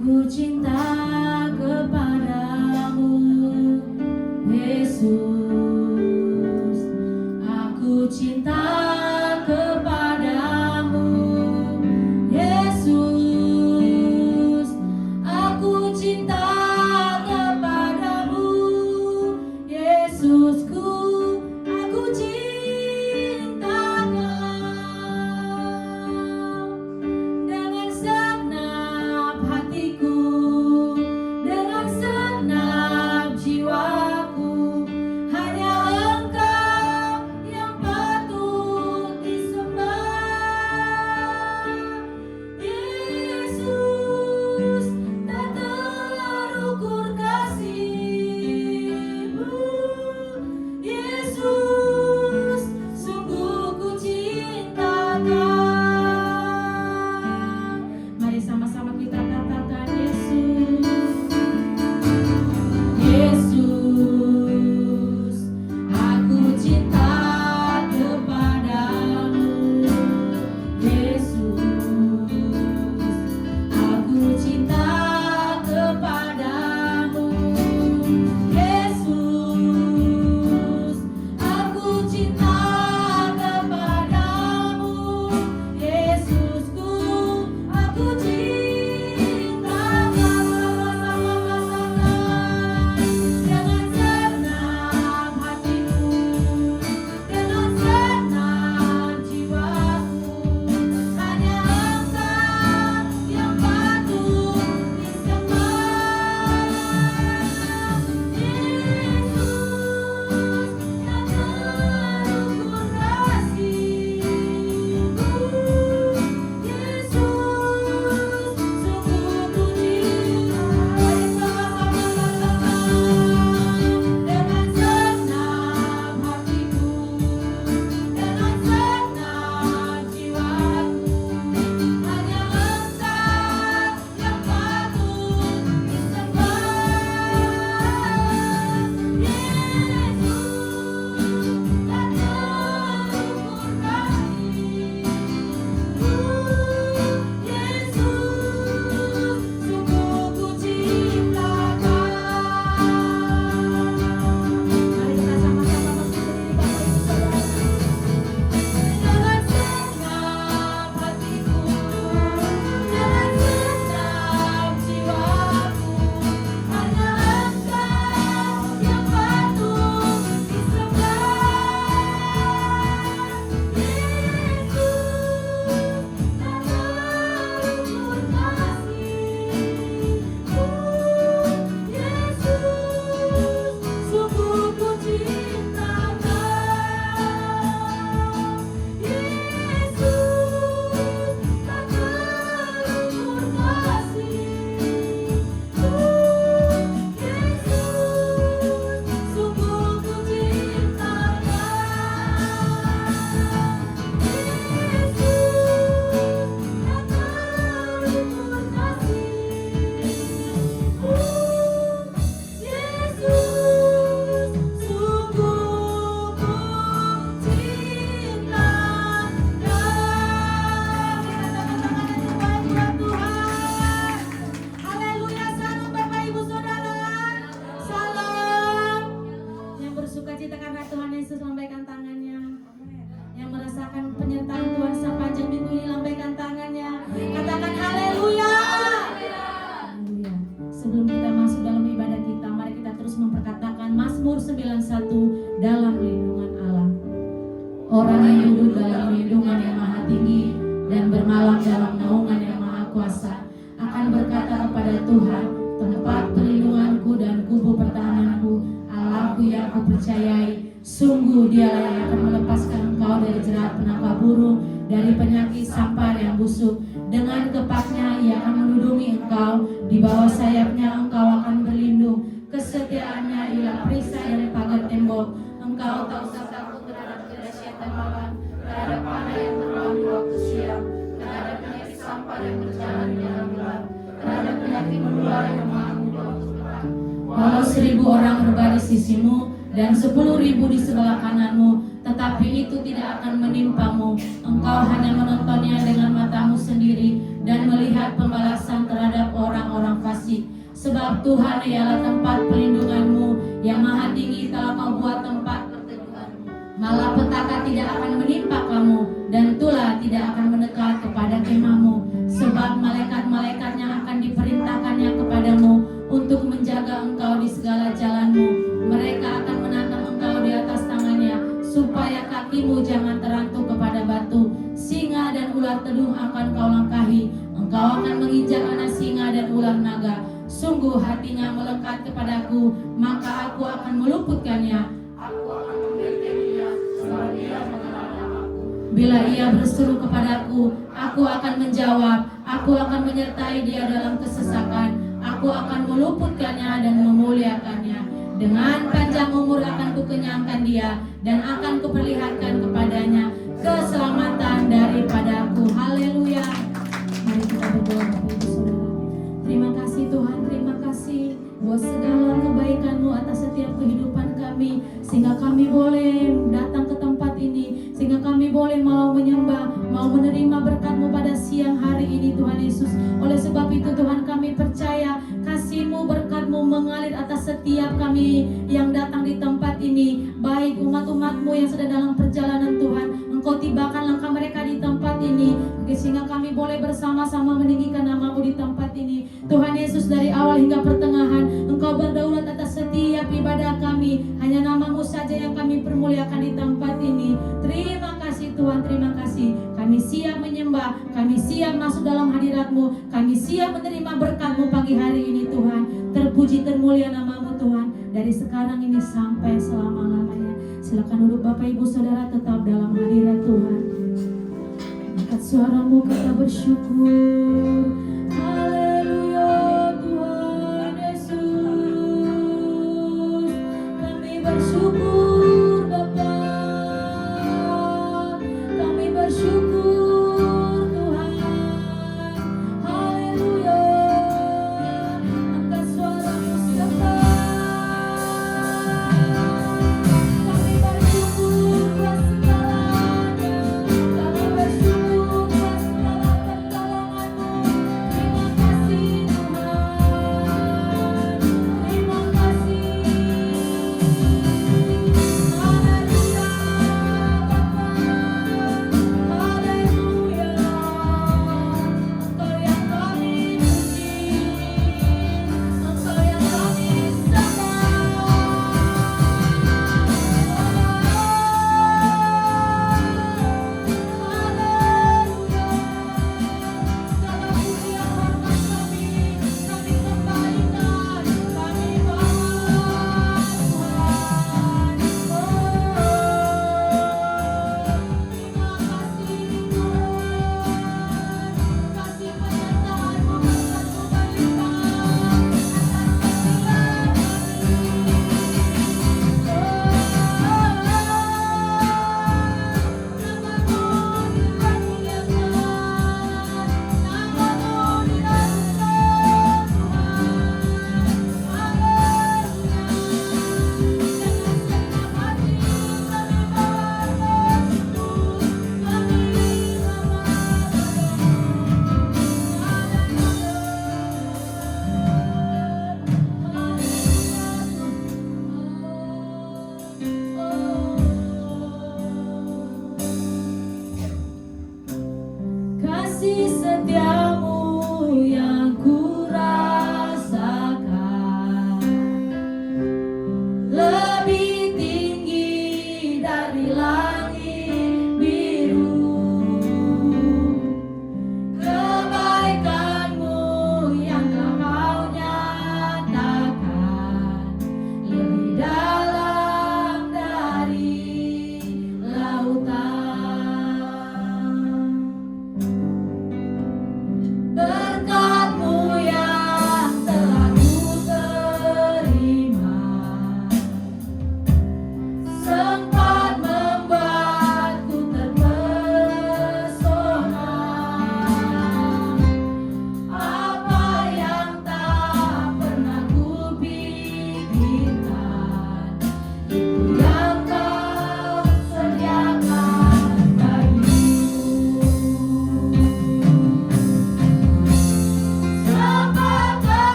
Aku cinta kepadamu, Yesus. Aku cinta kepadamu, Yesus. Aku cinta kepadamu, Yesusku. Aku cinta Kau dengan segenap hatiku, dengan segenap jiwaku. Hanya Engkau yang patut disembah, Yesus. Tak terukur kasih-Mu, Yesus. Sungguh ku cinta Kau. Mari sama-sama kita katakan Yesus. Yesus, aku cinta kepadamu, Yesus. Aku cinta kepadamu, Yesus. Aku cinta kepadamu, Yesusku. Aku cinta dengan segenap hatiku, dengan segenap jiwaku. Hanya Engkau yang patut disembah, Yesus. Tak terukur kasih-Mu, Yesus. Sungguh ku cinta. Mari sama-sama dengan segenap hatiku, dengan segenap jiwaku. Hanya Engkau yang patut disembah, Yesus. Tak terukur kasih-Mu, Yesus. Sungguh ku cinta Kau. Mari kita sama-sama berdiri, Bapak Ibu Saudara. Dengan segenap hatiku, dengan segenap jiwaku. Hanya Engkau yang patut disembah, Yesus. Tak terukur kasih-Mu, Yesus. Sungguh ku cinta Kau, Yesus. Tak terukur kasih-Mu, Yesus. Sungguh ku cinta Haleluya, salam Bapak Ibu Saudara. Salam. Yang bersuka cita karena Tuhan Yesus, lambaikan tangannya. Yang merasakan penyertaan Tuhan sepanjang minggu ini, lambaikan tangannya. Katakan haleluya. Haleluya. Sebelum kita masuk dalam ibadah kita, mari kita terus memperkatakan Mazmur 91 dalam lindungan Allah. Orang yang hidup dalam lindungan yang maha tinggi dan bermalam dalam naungan yang maha kuasa akan berkata kepada Tuhan, tempat perlindunganku dan kubu pertahananku, Allahku yang kupercayai. Sungguh Dialah yang akan melepaskan engkau dari jerat penangkap burung, dari penyakit sampar yang busuk. Dengan kepaknya Ia akan melindungi engkau, di bawah sayapnya engkau akan berlindung. Kesetiaannya ialah perisai dan pagar tembok. Engkau tak usah takut terhadap kedahsyatan malam, terhadap panah yang terbang di waktu siang, terhadap penyakit sampar yang berjalan di dalam gelap, terhadap penyakit menular yang mengamuk di waktu petang. Walau 1000 orang berbaris di sisimu dan 10.000 di sebelah kananmu, tetapi itu tidak akan menimpamu. Engkau hanya menontonnya dengan matamu sendiri dan melihat pembalasan terhadap orang-orang Sebab Tuhan ialah tempat pelindunganmu, yang maha tinggi telah kau buat tempat perteduhanmu. Malapetaka tidak akan menimpa kamu, dan tulah tidak akan mendekat kepada kemahmu. Sebab malaikat-malaikatnya akan diperintahkannya kepadamu untuk menjaga engkau di segala jalanmu. Mereka akan menatang engkau di atas tangannya, supaya kakimu jangan terantuk kepada batu. Singa dan ular tedung akan kau langkahi. Engkau akan menginjak anak singa dan ular naga. Sungguh hatinya melekat kepadaku, maka aku akan meluputkannya. Aku akan membentenginya, sebab dia mengenal namaku. Bila ia berseru kepadaku, aku akan menjawab. Aku akan menyertai dia dalam kesesakan. Aku akan meluputkannya dan memuliakannya. Dengan panjang umur akan kukenyangkan dia, dan akan kuperlihatkan kepadanya keselamatan daripadaku. Haleluya. Mari kita berdoa Bapak Ibu Saudara. Terima kasih Tuhan, terima kasih buat segala kebaikan-Mu atas setiap kehidupan kami, sehingga kami boleh datang ke tempat ini, sehingga kami boleh mau menyembah, mau menerima berkat-Mu pada siang hari ini Tuhan Yesus. Oleh sebab itu Tuhan, kami percaya kasih-Mu, berkat-Mu mengalir atas setiap kami yang datang di tempat ini, baik umat-umat-Mu yang sedang dalam perjalanan Tuhan. Engkau tibakan langkah mereka di tempat ini, sehingga kami boleh bersama-sama meninggikan nama-Mu di tempat ini. Tuhan Yesus, dari awal hingga pertengahan, Engkau berdaulat atas setiap ibadah kami. Hanya nama-Mu saja yang kami permuliakan di tempat ini. Terima kasih Tuhan, terima kasih. Kami siap menyembah, kami siap masuk dalam hadirat-Mu, kami siap menerima berkat-Mu pagi hari ini Tuhan. Terpuji termulia nama-Mu Tuhan, dari sekarang ini sampai selama-lamanya. Silakan duduk Bapak Ibu Saudara, tetap dalam hadirat Tuhan. Angkat suaramu, kita bersyukur. Haleluya Tuhan Yesus, kami bersyukur Bapa, kami bersyukur Tuhan. Haleluya. Angkat suaramu Bapa. Kami bersyukur buat segalanya, kami bersyukur buat segala pertolongan-Mu.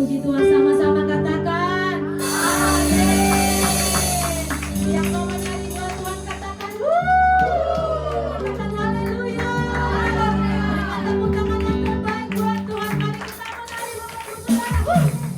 puji Tuhan, sama-sama katakan amin. Yang mau menyanyi buat Tuhan katakan katakan haleluya. Berikan tepuk tangan yang terbaik buat Tuhan. Mari kita menari Bapak Ibu Saudara. Sama-sama katakan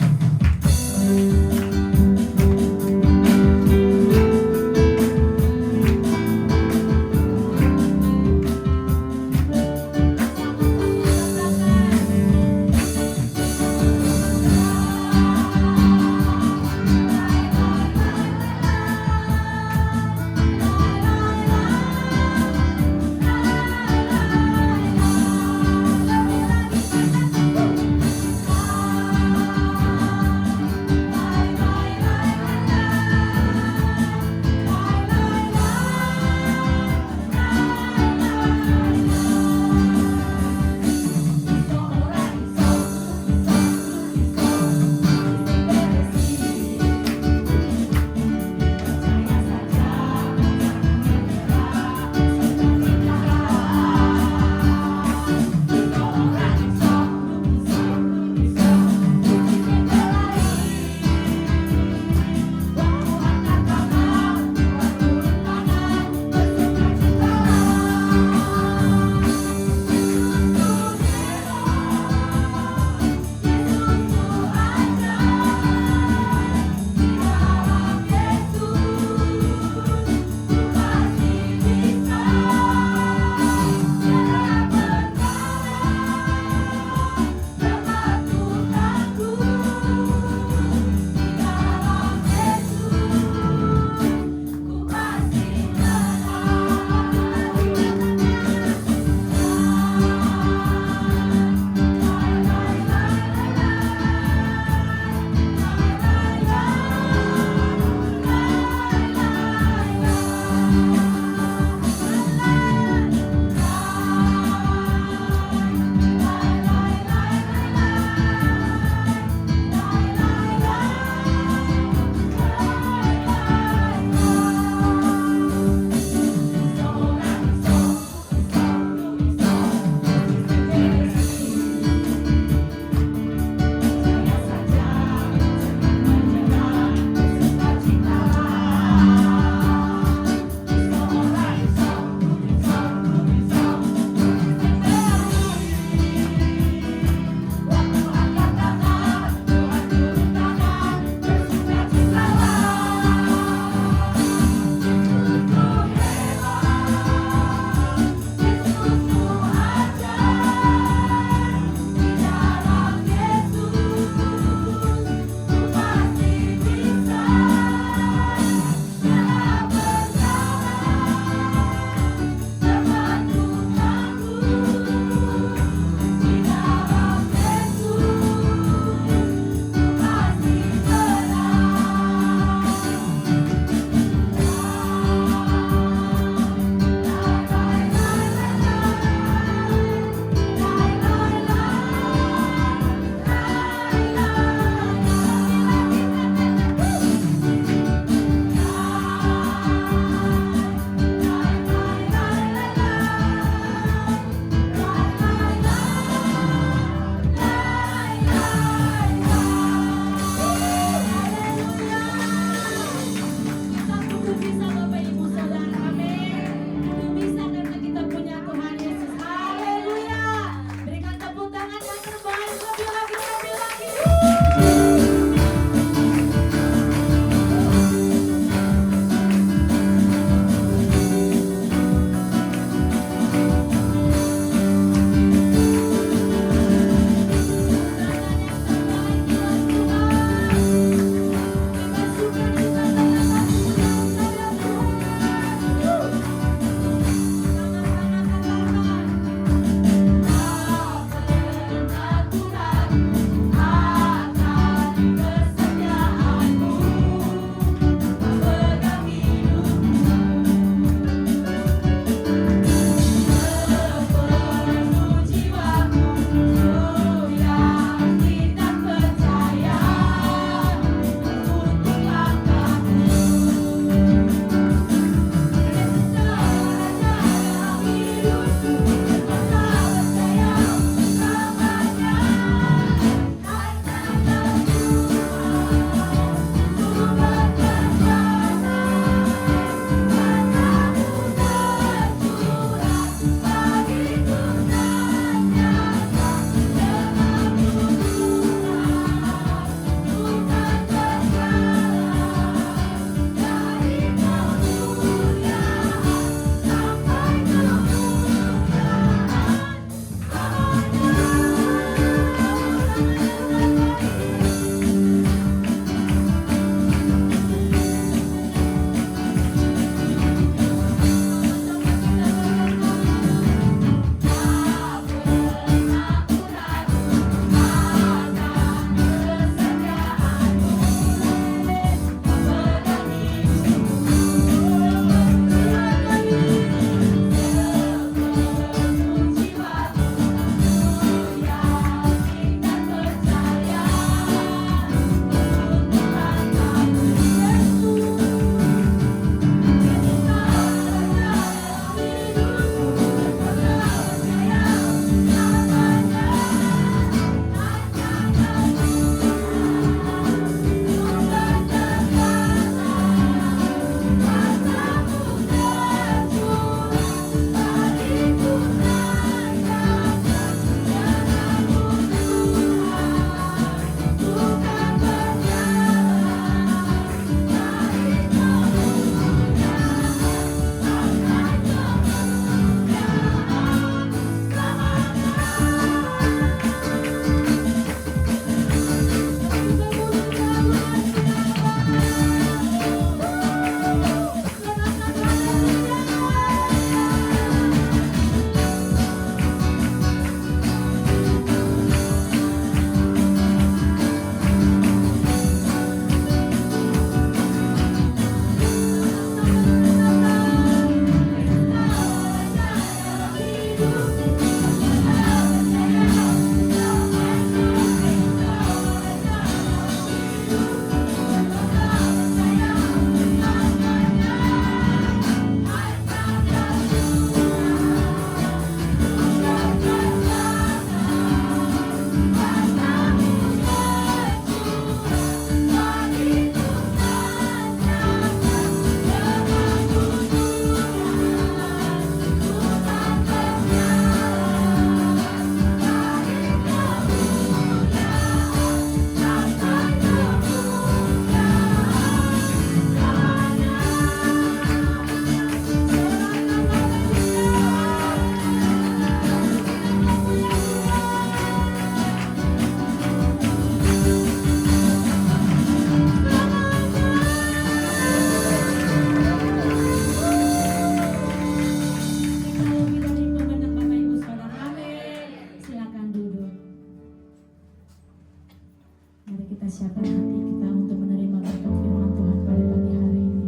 kita siapkan hati kita untuk menerima berkat firman Tuhan pada pagi hari ini.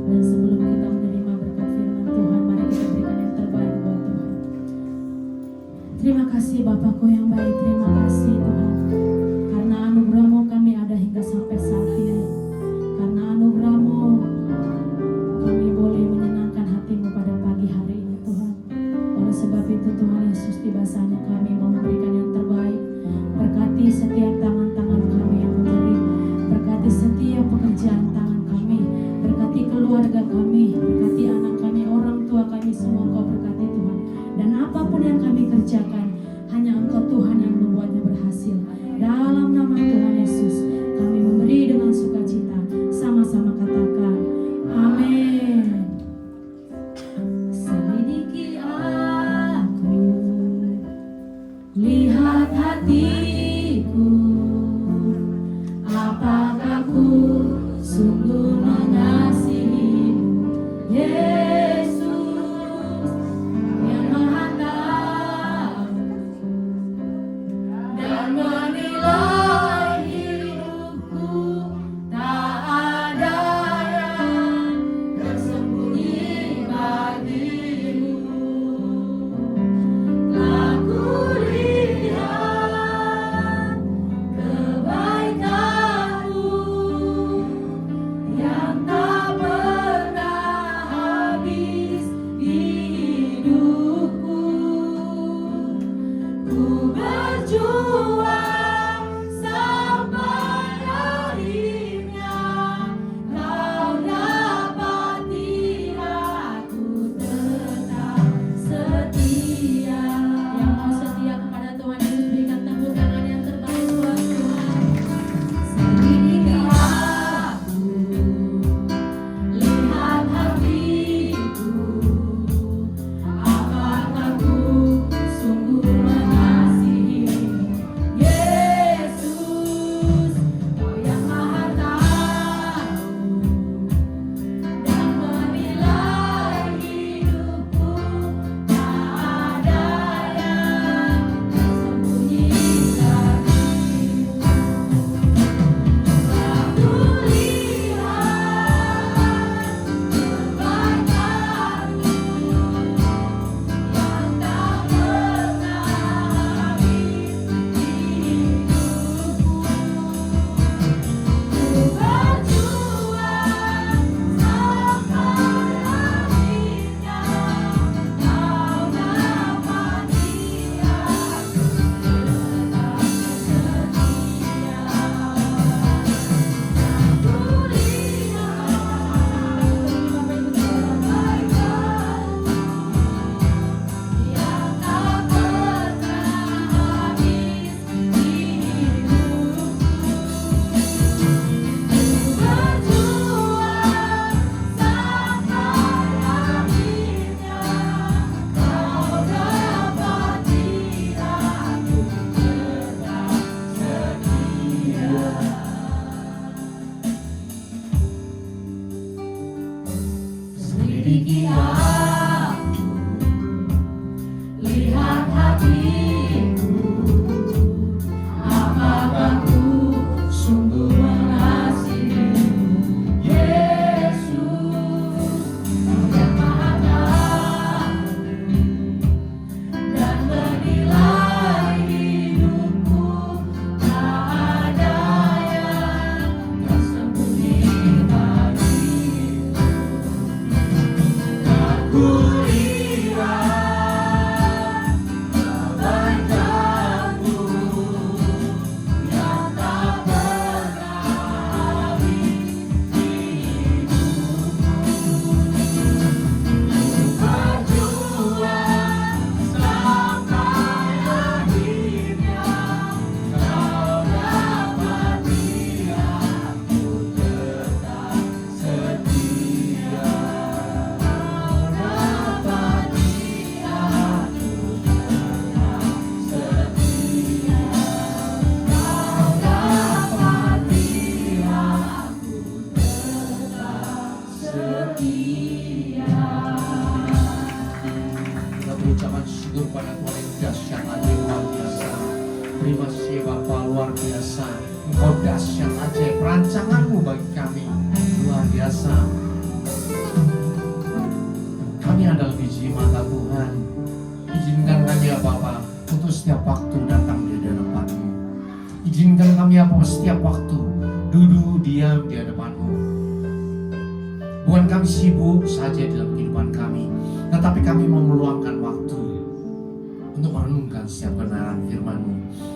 Dan sebelum kita menerima berkat firman Tuhan, mari kita berikan yang terbaik buat Tuhan. Terima kasih Bapakku yang baik, terima kasih Tuhan. Karena anugerah-Mu kami ada hingga sampai saat ini. Karena anugerah-Mu kami boleh menyenangkan hati-Mu pada pagi hari ini Tuhan. Oleh sebab itu Tuhan Yesus, tiba saatnya kami mau memberikan yang terbaik. Berkati setiap tangan-tangan kami yang menjerit, berkati setiap pekerjaan tangan kami, berkati keluarga kami, berkati anak kami, orang tua kami, semua Engkau berkati Tuhan. Dan apapun yang kami kerjakan, hanya Engkau Tuhan yang membuatnya berhasil. Dalam nama Tuhan Yesus kami memberi dengan sukacita. Sama-sama katakan amin. Selidiki aku, lihat hatiku, apakah ku sungguh mengasihi-Mu, Yesus yang Maha Tahu dan menilai hidupku. Tak ada yang tersembunyi bagimu. Telah kulihat kebaikan-Mu yang tak pernah habis di hidupku. Ku berjuang sampai akhirnya, Kau dapati aku tetap setia. Yang mau setia kepada Tuhan Yesus, berikan tepuk tangan yang terbaik buat Tuhan. Selidiki aku, lihat hatiku, apakah ku sungguh mengasihi-Mu, Yesus, Kau yang Maha Tahu dan menilai hidupku. Tak ada yang tersembunyi bagimu. Telah kulihat kebaikan-Mu yang tak pernah habis di hidupku. Ku berjuang sampai akhirnya, Kau dapati aku tetap setia. Selidiki aku, lihat hatiku, apakah ku sungguh mengasihi-Mu, Yesus, Kau yang Maha Tahu dan menilai hidupku. Tak ada yang tersembunyi bagimu. Kulihat kebaikan-Mu yang tak pernah habis di hidupku. Berjuang sampai akhirnya, Kau dapati aku tetap setia. Kita berucapan syukur pada Tuhan yang dahsyat, adil, luar biasa. Terima kasih Bapa, luar biasa. Engkau dahsyat ajaib, perancangan-Mu bagi kami luar biasa. Kami adalah biji mata Tuhan. Izinkan kami ya Bapa untuk setiap waktu datang di hadapan-Mu. Izinkan kami ya Bapa setiap waktu duduk diam di hadapan-Mu. Bukan kami sibuk saja dalam kehidupan kami, tetapi kami mau meluangkan waktu untuk merenungkan setiap kebenaran firman-Mu.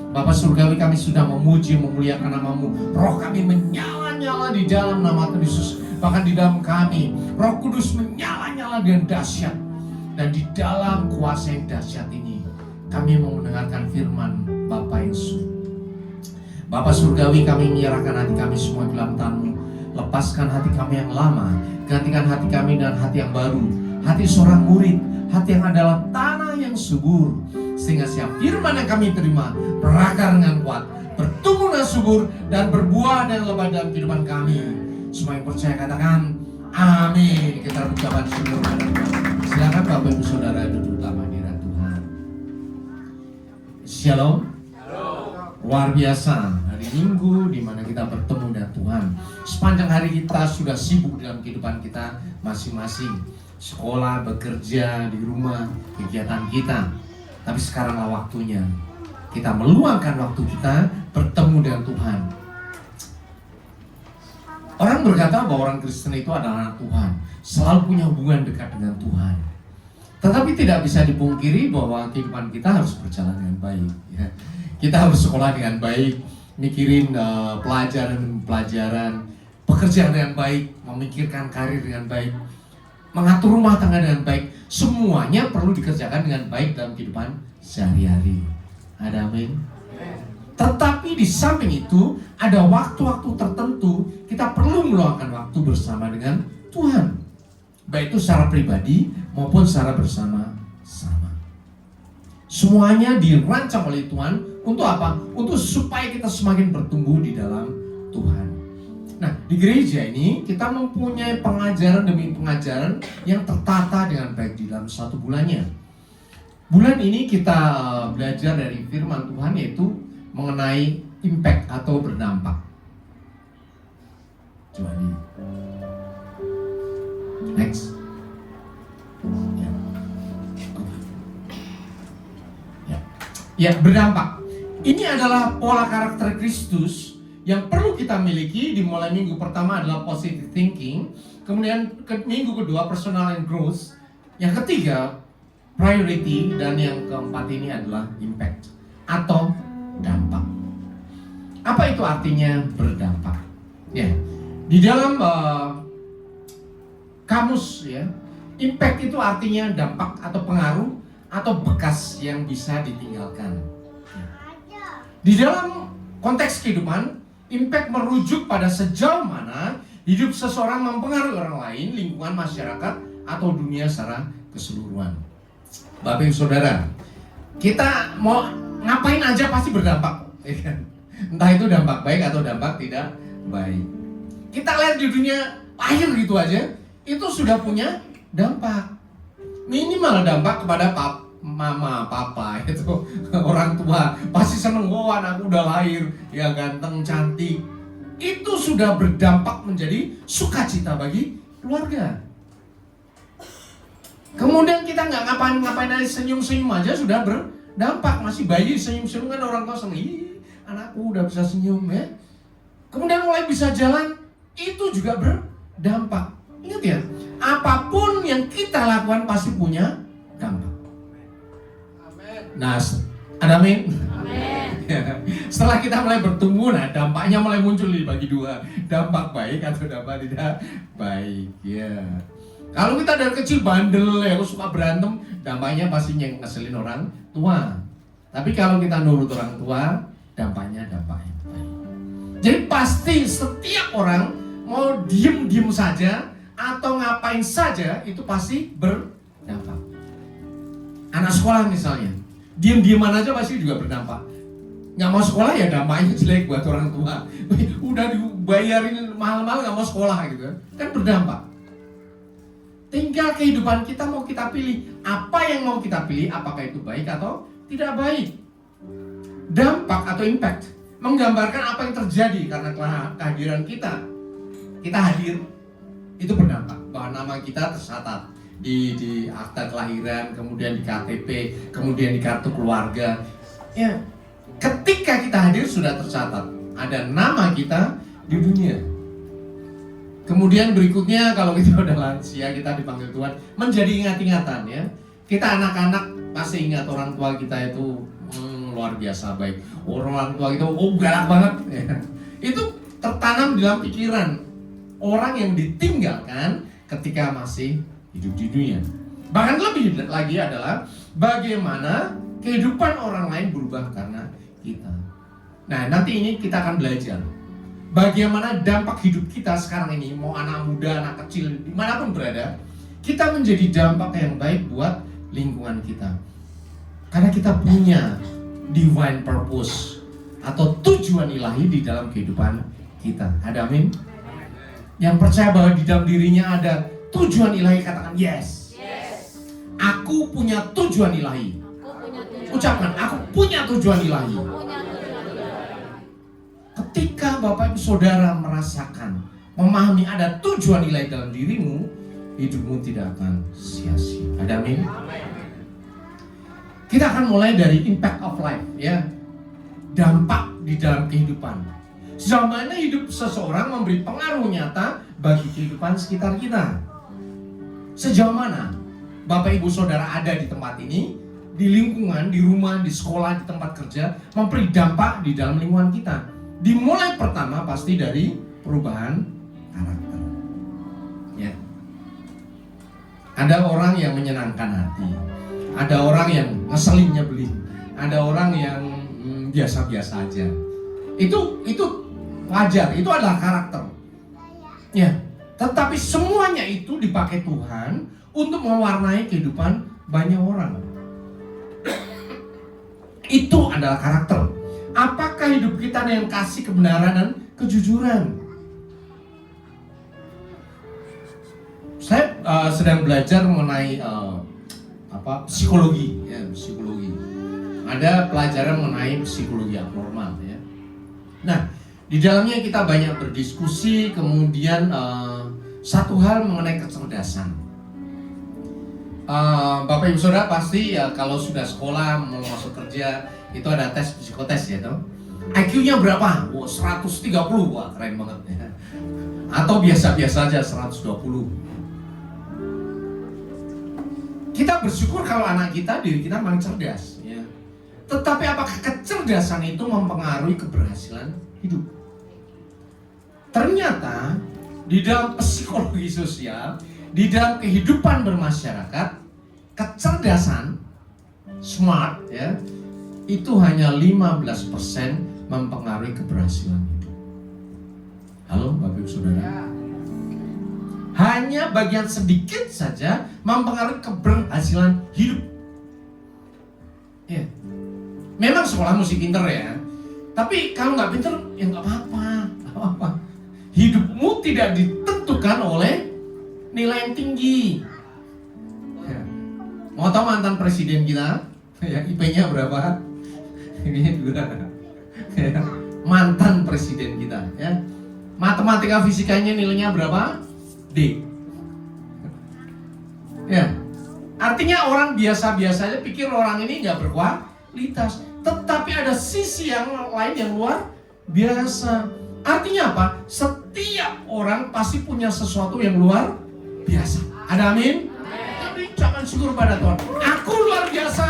Bapa surgawi, kami sudah memuji, memuliakan nama-Mu. Roh kami menyala-nyala di dalam nama Tuhan Yesus. Bahkan di dalam kami, Roh Kudus menyala-nyala dengan dahsyat. Dan di dalam kuasa yang dahsyat ini, kami mau mendengarkan firman Bapa Yesus. Bapa surgawi, kami menyerahkan hati kami semua dalam tangan-Mu. Lepaskan hati kami yang lama, gantikan hati kami dengan hati yang baru, hati seorang murid, hati yang adalah tanah yang subur, sehingga setiap firman yang kami terima berakar dengan kuat, bertumbuh dengan subur, dan berbuah dan lebat dalam kehidupan kami. Semua yang percaya katakan amin. Kita ucapkan syukur kepada Tuhan. Silakan Bapak Ibu Saudara duduk dalam hadirat Tuhan. Shalom. Luar biasa, hari Minggu di mana kita bertemu dengan Tuhan. Sepanjang hari kita sudah sibuk dalam kehidupan kita masing-masing, sekolah, bekerja, di rumah, kegiatan kita. Tapi sekaranglah waktunya kita meluangkan waktu kita bertemu dengan Tuhan. Orang berkata bahwa orang Kristen itu adalah anak Tuhan, selalu punya hubungan dekat dengan Tuhan. Tetapi tidak bisa dipungkiri bahwa kehidupan kita harus berjalan dengan baik, ya. Kita harus sekolah dengan baik, mikirin pelajaran, pekerjaan dengan baik, memikirkan karir dengan baik, mengatur rumah tangga dengan baik. Semuanya perlu dikerjakan dengan baik dalam kehidupan sehari-hari. Ada amin? Tetapi di samping itu, ada waktu-waktu tertentu kita perlu meluangkan waktu bersama dengan Tuhan. Baik itu secara pribadi maupun secara bersama-sama. Semuanya dirancang oleh Tuhan untuk apa? Untuk supaya kita semakin bertumbuh di dalam Tuhan. Nah, di gereja ini kita mempunyai pengajaran demi pengajaran yang tertata dengan baik di dalam satu bulannya. Bulan ini kita belajar dari firman Tuhan, yaitu mengenai impact atau berdampak. Coba di next. Ya, berdampak. Ini adalah pola karakter Kristus yang perlu kita miliki. Dimulai minggu pertama adalah positive thinking, kemudian minggu kedua personal and growth, yang ketiga priority, dan yang keempat ini adalah impact atau dampak. Apa itu artinya berdampak? Ya, di dalam kamus ya, impact itu artinya dampak atau pengaruh atau bekas yang bisa ditinggalkan. Di dalam konteks kehidupan, impact merujuk pada sejauh mana hidup seseorang mempengaruhi orang lain, lingkungan, masyarakat, atau dunia secara keseluruhan. Bapak Ibu Saudara, kita mau ngapain aja pasti berdampak, entah itu dampak baik atau dampak tidak baik. Kita lihat di dunia lahir gitu aja, itu sudah punya dampak. Minimal dampak kepada mama, papa, itu orang tua pasti seneng, oh anakku udah lahir, ya ganteng, cantik. Itu sudah berdampak menjadi sukacita bagi keluarga. Kemudian kita nggak ngapain aja, senyum-senyum aja sudah berdampak. Masih bayi senyum-senyum kan orang tua seneng, ih anakku udah bisa senyum ya. Kemudian mulai bisa jalan, itu juga berdampak. Ingat ya, apapun yang kita lakukan pasti punya dampak. Nah, ada amin? Amin. Setelah kita mulai bertumbuh, nah dampaknya mulai muncul dibagi dua, dampak baik atau dampak tidak baik. Ya. Kalau kita dari kecil bandel ya, suka berantem, dampaknya pasti yang ngeselin orang tua. Tapi kalau kita nurut orang tua, dampaknya dampak yang baik. Jadi pasti setiap orang mau diem saja atau ngapain saja itu pasti berdampak. Anak sekolah misalnya, diem-dieman aja pasti juga berdampak. Nggak mau sekolah ya dampaknya jelek buat orang tua. Udah dibayarin mahal-mahal nggak mau sekolah gitu kan berdampak. Tinggal kehidupan kita mau kita pilih. Apa yang mau kita pilih, apakah itu baik atau tidak baik. Dampak atau impact menggambarkan apa yang terjadi karena kehadiran kita. Kita hadir, itu berdampak bahwa nama kita tercatat di akta kelahiran, kemudian di KTP, kemudian di kartu keluarga. Ya, ketika kita hadir sudah tercatat, ada nama kita di dunia. Kemudian berikutnya kalau kita udah lansia, kita dipanggil Tuhan, menjadi ingat-ingatan ya. Kita anak-anak pasti ingat orang tua kita itu luar biasa baik. Orang tua kita galak banget ya. Itu tertanam dalam pikiran orang yang ditinggalkan ketika masih hidup di dunia. Bahkan lebih lagi adalah bagaimana kehidupan orang lain berubah karena kita. Nah, nanti ini kita akan belajar bagaimana dampak hidup kita sekarang ini, mau anak muda, anak kecil, dimanapun berada, kita menjadi dampak yang baik buat lingkungan kita. Karena kita punya divine purpose atau tujuan ilahi di dalam kehidupan kita. Ada amin? Yang percaya bahwa di dalam dirinya ada tujuan ilahi, katakan yes. Yes. Aku punya tujuan ilahi. Ucapkan, aku punya tujuan ilahi. Ketika Bapak Ibu Saudara merasakan, memahami ada tujuan ilahi dalam dirimu, hidupmu tidak akan sia-sia. Ada amin? Kita akan mulai dari impact of life ya. Dampak di dalam kehidupan. Sejauh mana hidup seseorang memberi pengaruh nyata bagi kehidupan sekitar kita. Sejauh mana Bapak Ibu Saudara ada di tempat ini, di lingkungan, di rumah, di sekolah, di tempat kerja, memberi dampak di dalam lingkungan kita. Dimulai pertama pasti dari perubahan karakter. Ya. Ada orang yang menyenangkan hati, ada orang yang ngeselin nyebelin, ada orang yang biasa-biasa aja. Itu wajar, itu adalah karakter. Ya. Tetapi semuanya itu dipakai Tuhan untuk mewarnai kehidupan banyak orang. Itu adalah karakter. Apakah hidup kita dengan kasih, kebenaran, dan kejujuran? Saya sedang belajar mengenai psikologi, ya, psikologi. Ada pelajaran mengenai psikologi abnormal, ya. Nah, di dalamnya kita banyak berdiskusi, kemudian satu hal mengenai kecerdasan. Bapak Ibu Saudara pasti ya kalau sudah sekolah mau masuk kerja itu ada tes psikotes ya toh. IQ-nya berapa? 130, wah keren banget ya. Atau biasa-biasa aja 120. Kita bersyukur kalau anak kita, diri kita memang cerdas ya. Tetapi apakah kecerdasan itu mempengaruhi keberhasilan hidup? Ternyata di dalam psikologi sosial, di dalam kehidupan bermasyarakat, kecerdasan, smart ya, itu hanya 15% mempengaruhi keberhasilan hidup. Halo Bapak Ibu Saudara. Hanya bagian sedikit saja mempengaruhi keberhasilan hidup. Ya. Memang sekolah mesti pinter ya. Tapi kalau nggak pinter ya nggak apa-apa. Hidupmu tidak ditentukan oleh nilai yang tinggi. Ya. Mau tahu mantan presiden kita? Ya, IP-nya berapa? Ini juga. Ya. Mantan presiden kita. Ya. Matematika fisikanya nilainya berapa? D. Ya. Artinya orang biasa-biasa aja pikir orang ini nggak berkualitas. Tetapi ada sisi yang lain yang luar biasa. Artinya apa? Setiap orang pasti punya sesuatu yang luar biasa. Ada amin? Tapi ucapkan syukur pada Tuhan. Aku luar biasa.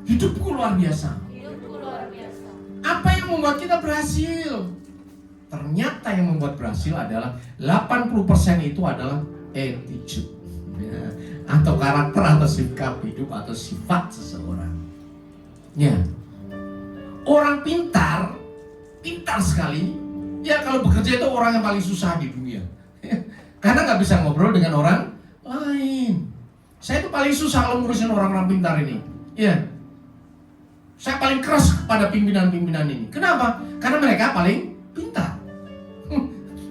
Hidupku luar biasa. Apa yang membuat kita berhasil? Ternyata yang membuat berhasil adalah 80% itu adalah attitude ya, atau karakter atau sikap hidup atau sifat seseorang. Ya. Orang pintar sekali. Ya kalau bekerja itu orang yang paling susah di dunia. Karena nggak bisa ngobrol dengan orang lain. Saya itu paling susah kalau ngurusin orang-orang pintar ini. Ya. Saya paling keras kepada pimpinan-pimpinan ini. Kenapa? Karena mereka paling pintar.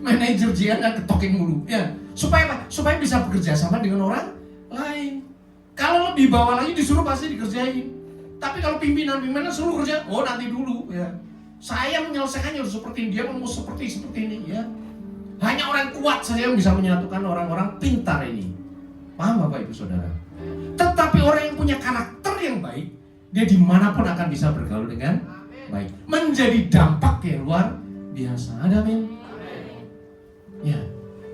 Manajer dia nggak ketokin mulu. Ya. Supaya apa? Supaya bisa bekerja sama dengan orang lain. Kalau lebih bawah lagi disuruh pasti dikerjain. Tapi kalau pimpinan suruh kerja, oh nanti dulu ya. Saya menyelesaikannya harus seperti ini, dia mau seperti ini ya. Hanya orang kuat saja yang bisa menyatukan orang-orang pintar ini. Paham Bapak Ibu Saudara? Tetapi orang yang punya karakter yang baik, dia dimanapun akan bisa bergaul dengan baik. Menjadi dampak yang luar biasa. Amin. Ya.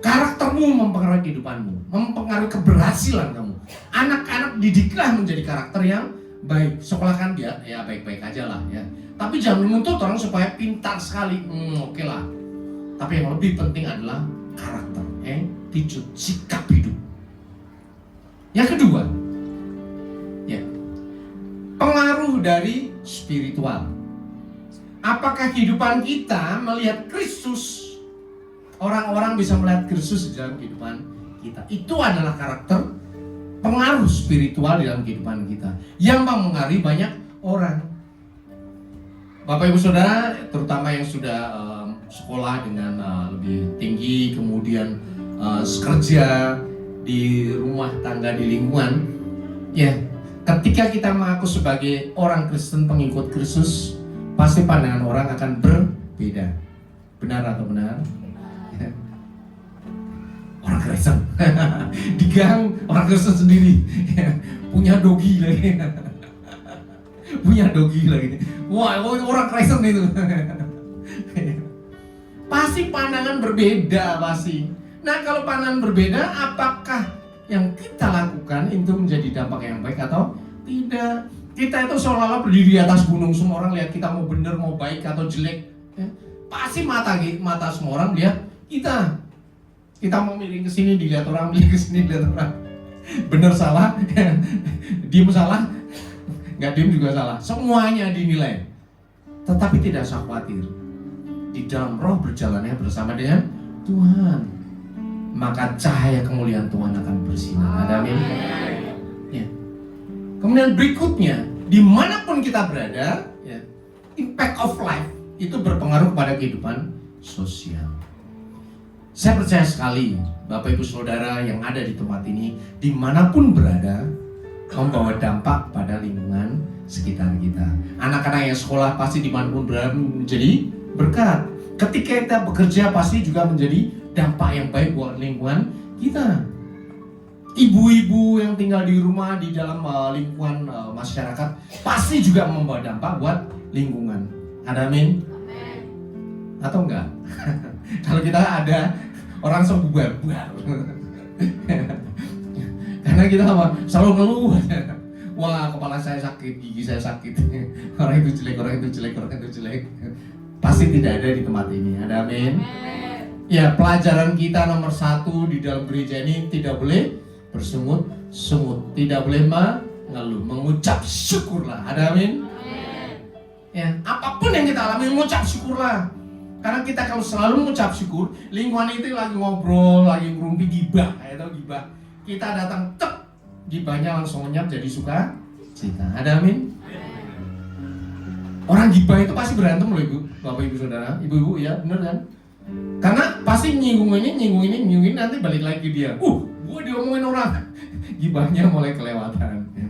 Karaktermu mempengaruhi kehidupanmu, mempengaruhi keberhasilan kamu. Anak-anak didiklah menjadi karakter yang baik. Sekolahkan dia, ya baik-baik aja lah ya. Tapi jangan menuntut orang supaya pintar sekali. Oke lah. Tapi yang lebih penting adalah karakter, attitude, sikap hidup. Yang kedua, ya, pengaruh dari spiritual. Apakah kehidupan kita melihat Kristus? Orang-orang bisa melihat Kristus di dalam kehidupan kita. Itu adalah karakter, pengaruh spiritual di dalam kehidupan kita yang mempengaruhi banyak orang. Bapak Ibu Saudara, terutama yang sudah sekolah dengan lebih tinggi, kemudian kerja di rumah tangga di lingkungan, ya, ketika kita mengaku sebagai orang Kristen, pengikut Kristus, pasti pandangan orang akan berbeda. Benar atau benar? Orang Kristen di gang, orang Kristen sendiri punya dogi lagi. Punya dogi lagi. Wah, orang Kristen itu. Pasti pandangan berbeda pasti. Nah, kalau pandangan berbeda, apakah yang kita lakukan itu menjadi dampak yang baik atau tidak? Kita itu seolah-olah berdiri di atas gunung, semua orang lihat kita mau benar, mau baik atau jelek. Pasti mata semua orang lihat kita. Kita mau miring ke sini dilihat orang, miring ke sini dilihat orang. Benar salah, diem salah, nggak diem juga salah. Semuanya dinilai. Tetapi tidak usah khawatir. Di dalam roh berjalannya bersama dengan Tuhan, maka cahaya kemuliaan Tuhan akan bersinar. Amin. Ya. Kemudian berikutnya, dimanapun kita berada, ya, impact of life itu berpengaruh pada kehidupan sosial. Saya percaya sekali, Bapak Ibu Saudara yang ada di tempat ini, dimanapun berada, membawa dampak pada lingkungan sekitar kita. Anak-anak yang sekolah pasti dimanapun berada menjadi berkat. Ketika kita bekerja pasti juga menjadi dampak yang baik buat lingkungan kita. Ibu-ibu yang tinggal di rumah di dalam lingkungan masyarakat pasti juga membawa dampak buat lingkungan. Ada amin? Atau enggak? Kalau kita ada orang bubar. Karena kita selalu ngeluh. Wah, kepala saya sakit, gigi saya sakit. Orang itu jelek. Pasti tidak ada di tempat ini. Ada amin? Ya, pelajaran kita nomor 1 di dalam gereja ini tidak boleh bersungut-sungut, tidak boleh mengeluh, mengucap syukurlah. Ada amin? Ya, apapun yang kita alami mengucap syukurlah. Karena kita kalau selalu mengucap syukur, lingkungan itu lagi ngobrol, lagi ngerumpi gibah, gibah. Kita datang gibahnya langsung lenyap jadi suka cita. Ada amin? Orang gibah itu pasti berantem loh Ibu, Bapak Ibu Saudara, Ibu-ibu ya, bener kan? Karena pasti nyinggung ini nanti balik lagi dia. Gua diomongin orang. Gibahnya mulai kelewatan. Ya.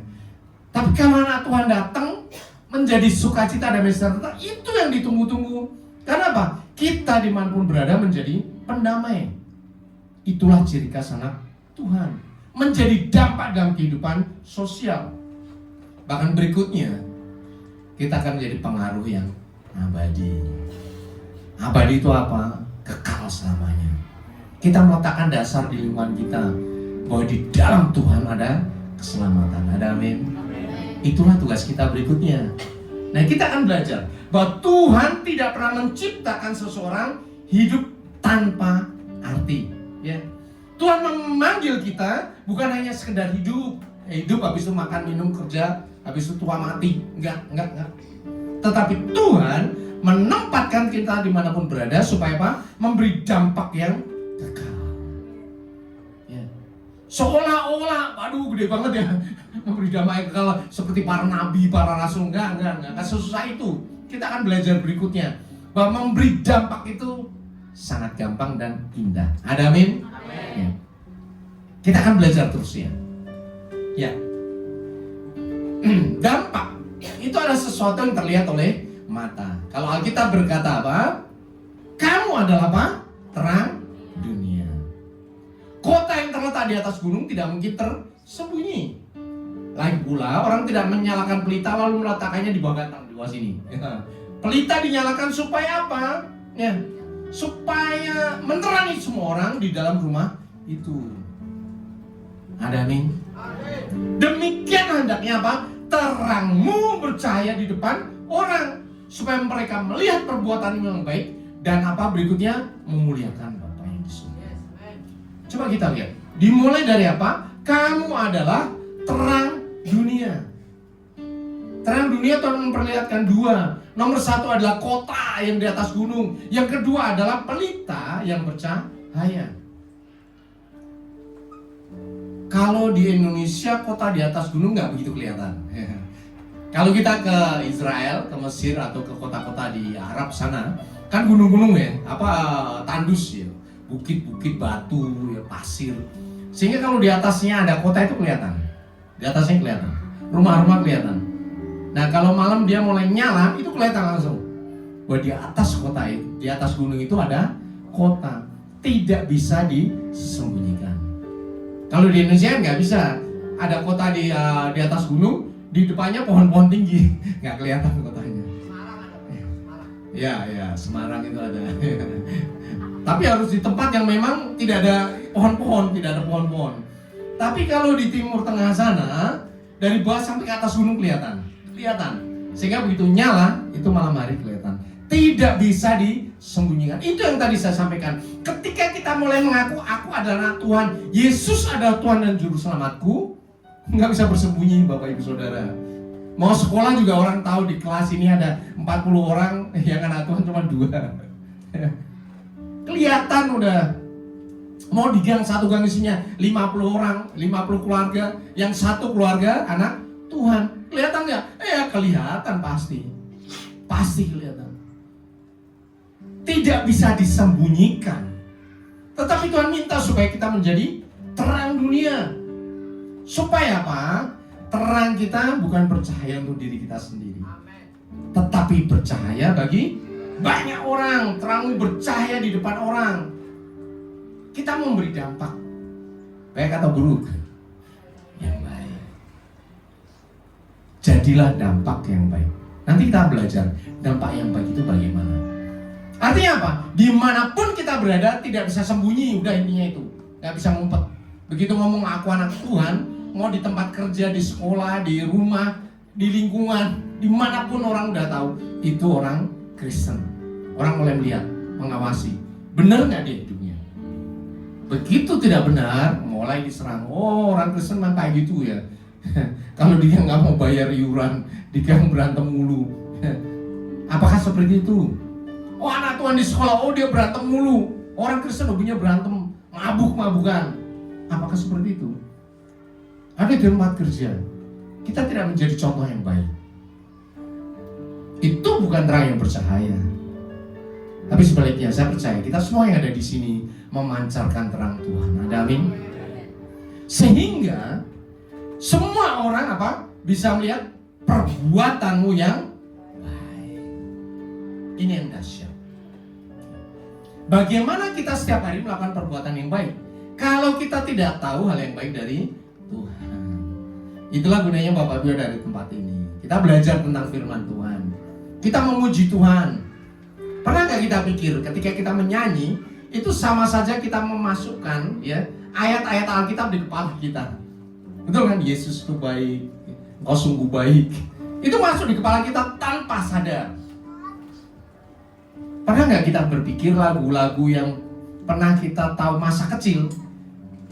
Tapi karena Tuhan datang menjadi sukacita dan sejahtera, itu yang ditunggu-tunggu. Karena apa? Kita dimanapun berada menjadi pendamai. Itulah ciri khas anak Tuhan. Menjadi dampak dalam kehidupan sosial. Bahkan berikutnya, kita akan menjadi pengaruh yang abadi. Abadi itu apa? Kekal selamanya. Kita meletakkan dasar di lingkungan kita bahwa di dalam Tuhan ada keselamatan. Ada amin? Itulah tugas kita berikutnya. Nah, kita akan belajar bahwa Tuhan tidak pernah menciptakan seseorang hidup tanpa arti. Ya. Tuhan memanggil kita bukan hanya sekedar hidup. Hidup habis itu makan, minum, kerja, habis itu tua mati. Enggak. Tetapi Tuhan menempatkan kita dimanapun berada supaya apa? Memberi dampak yang kekal. Ya. Seolah-olah, aduh gede banget ya, memberi dampak yang kekal seperti para nabi, para rasul. Enggak. Sesusah itu. Kita akan belajar berikutnya bahwa memberi dampak itu sangat gampang dan indah. Ada amin? Ya. Kita akan belajar terus ya. Ya. Dampak Itu adalah sesuatu yang terlihat oleh mata. Kalau Alkitab berkata apa? Kamu adalah apa? Terang dunia. Kota yang terletak di atas gunung tidak mungkin tersembunyi. Lagi pula orang tidak menyalakan pelita lalu meletakkannya di bawah gantang di bawah sini. Pelita dinyalakan supaya apa? Ya, supaya menerangi semua orang di dalam rumah itu. Ada amin? Demikian hendaknya apa? Terangmu bercahaya di depan orang, supaya mereka melihat perbuatanmu yang baik dan apa berikutnya memuliakan Bapa yang di surga. Coba kita lihat. Dimulai dari apa? Kamu adalah terang dunia. Terang dunia Tuhan memperlihatkan dua. Nomor satu adalah kota yang di atas gunung. Yang kedua adalah pelita yang bercahaya. Kalau di Indonesia kota di atas gunung nggak begitu kelihatan. Kalau kita ke Israel, ke Mesir atau ke kota-kota di Arab sana, kan gunung-gunung ya, tandus ya, bukit-bukit batu, ya, pasir. Sehingga kalau di atasnya ada kota itu kelihatan, di atasnya kelihatan, rumah-rumah kelihatan. Nah kalau malam dia mulai nyala, itu kelihatan langsung. Bahwa di atas kota itu, di atas gunung itu ada kota, tidak bisa disembunyikan. Kalau di Indonesia nggak bisa, ada kota di atas gunung, di depannya pohon-pohon tinggi, nggak kelihatan kotanya. Ya, Semarang itu ada. Tapi harus di tempat yang memang tidak ada pohon-pohon, tidak ada pohon-pohon. Tapi kalau di timur tengah sana, dari bawah sampai ke atas gunung kelihatan. Sehingga begitu nyala, itu malam hari kelihatan. Tidak bisa disembunyikan. Itu yang tadi saya sampaikan. Ketika kita mulai mengaku, aku adalah Tuhan, Yesus adalah Tuhan dan Juru Selamatku, nggak bisa bersembunyi Bapak Ibu Saudara. Mau sekolah juga orang tahu di kelas ini ada 40 orang, yang anak Tuhan cuma 2. Kelihatan udah. Mau di gang satu gang isinya 50 orang, 50 keluarga, yang satu keluarga anak Tuhan. Kelihatan nggak? Kelihatan pasti. Pasti kelihatan. Tidak bisa disembunyikan. Tetapi Tuhan minta supaya kita menjadi terang dunia. Supaya apa? Terang kita bukan bercahaya untuk diri kita sendiri, tetapi bercahaya bagi banyak orang. Terangmu bercahaya di depan orang. Kita memberi dampak, baik atau buruk, yang baik. Jadilah dampak yang baik. Nanti kita belajar dampak yang baik itu bagaimana. Artinya apa? Dimanapun kita berada tidak bisa sembunyi, udah intinya itu. Gak bisa ngumpet. Begitu ngomong aku anak Tuhan, mau di tempat kerja, di sekolah, di rumah, di lingkungan, dimanapun orang udah tahu itu orang Kristen. Orang mulai melihat, mengawasi, benar nggak dia hidupnya. Begitu tidak benar, mulai diserang. Oh, orang Kristen memang kayak gitu ya. Kalau dia nggak mau bayar iuran, dia berantem mulu. Apakah seperti itu? Oh, anak Tuhan di sekolah, oh dia berantem mulu. Orang Kristen hobinya berantem, mabuk-mabukan. Apakah seperti itu? Ada di tempat kerja, kita tidak menjadi contoh yang baik. Itu bukan terang yang bercahaya. Tapi sebaliknya, saya percaya kita semua yang ada di sini memancarkan terang Tuhan. Ada amin? Sehingga semua orang bisa melihat perbuatanmu yang baik. Ini yang dahsyat. Bagaimana kita setiap hari melakukan perbuatan yang baik kalau kita tidak tahu hal yang baik dari Tuhan? Itulah gunanya Bapak Ibu dari tempat ini. Kita belajar tentang firman Tuhan. Kita memuji Tuhan. Pernah nggak kita pikir ketika kita menyanyi itu sama saja kita memasukkan ya ayat-ayat Alkitab di kepala kita? Betul kan? Yesus itu baik, Engkau sungguh baik. Itu masuk di kepala kita tanpa sadar. Pernah nggak kita berpikir lagu-lagu yang pernah kita tahu masa kecil?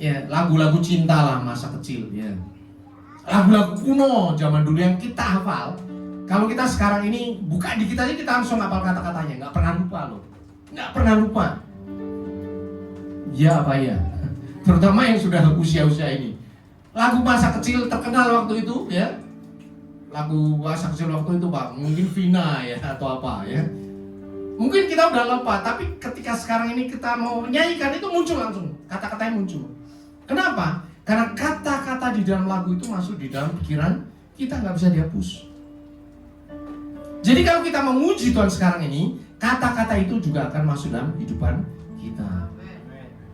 Ya, lagu-lagu cinta lah masa kecil ya. Lagu-lagu kuno zaman dulu yang kita hafal. Kalau kita sekarang ini buka di kita aja kita langsung hafal kata-katanya, nggak pernah lupa loh. Nggak pernah lupa. Ya apa ya? Terutama yang sudah usia-usia ini. Lagu masa kecil terkenal waktu itu ya. Lagu masa kecil waktu itu Pak, mungkin Vina ya atau apa ya. Mungkin kita udah lupa, tapi ketika sekarang ini kita mau menyanyikan itu muncul langsung, kata-katanya muncul. Kenapa? Karena kata-kata di dalam lagu itu masuk di dalam pikiran kita, nggak bisa dihapus. Jadi kalau kita memuji Tuhan sekarang ini, kata-kata itu juga akan masuk dalam kehidupan kita.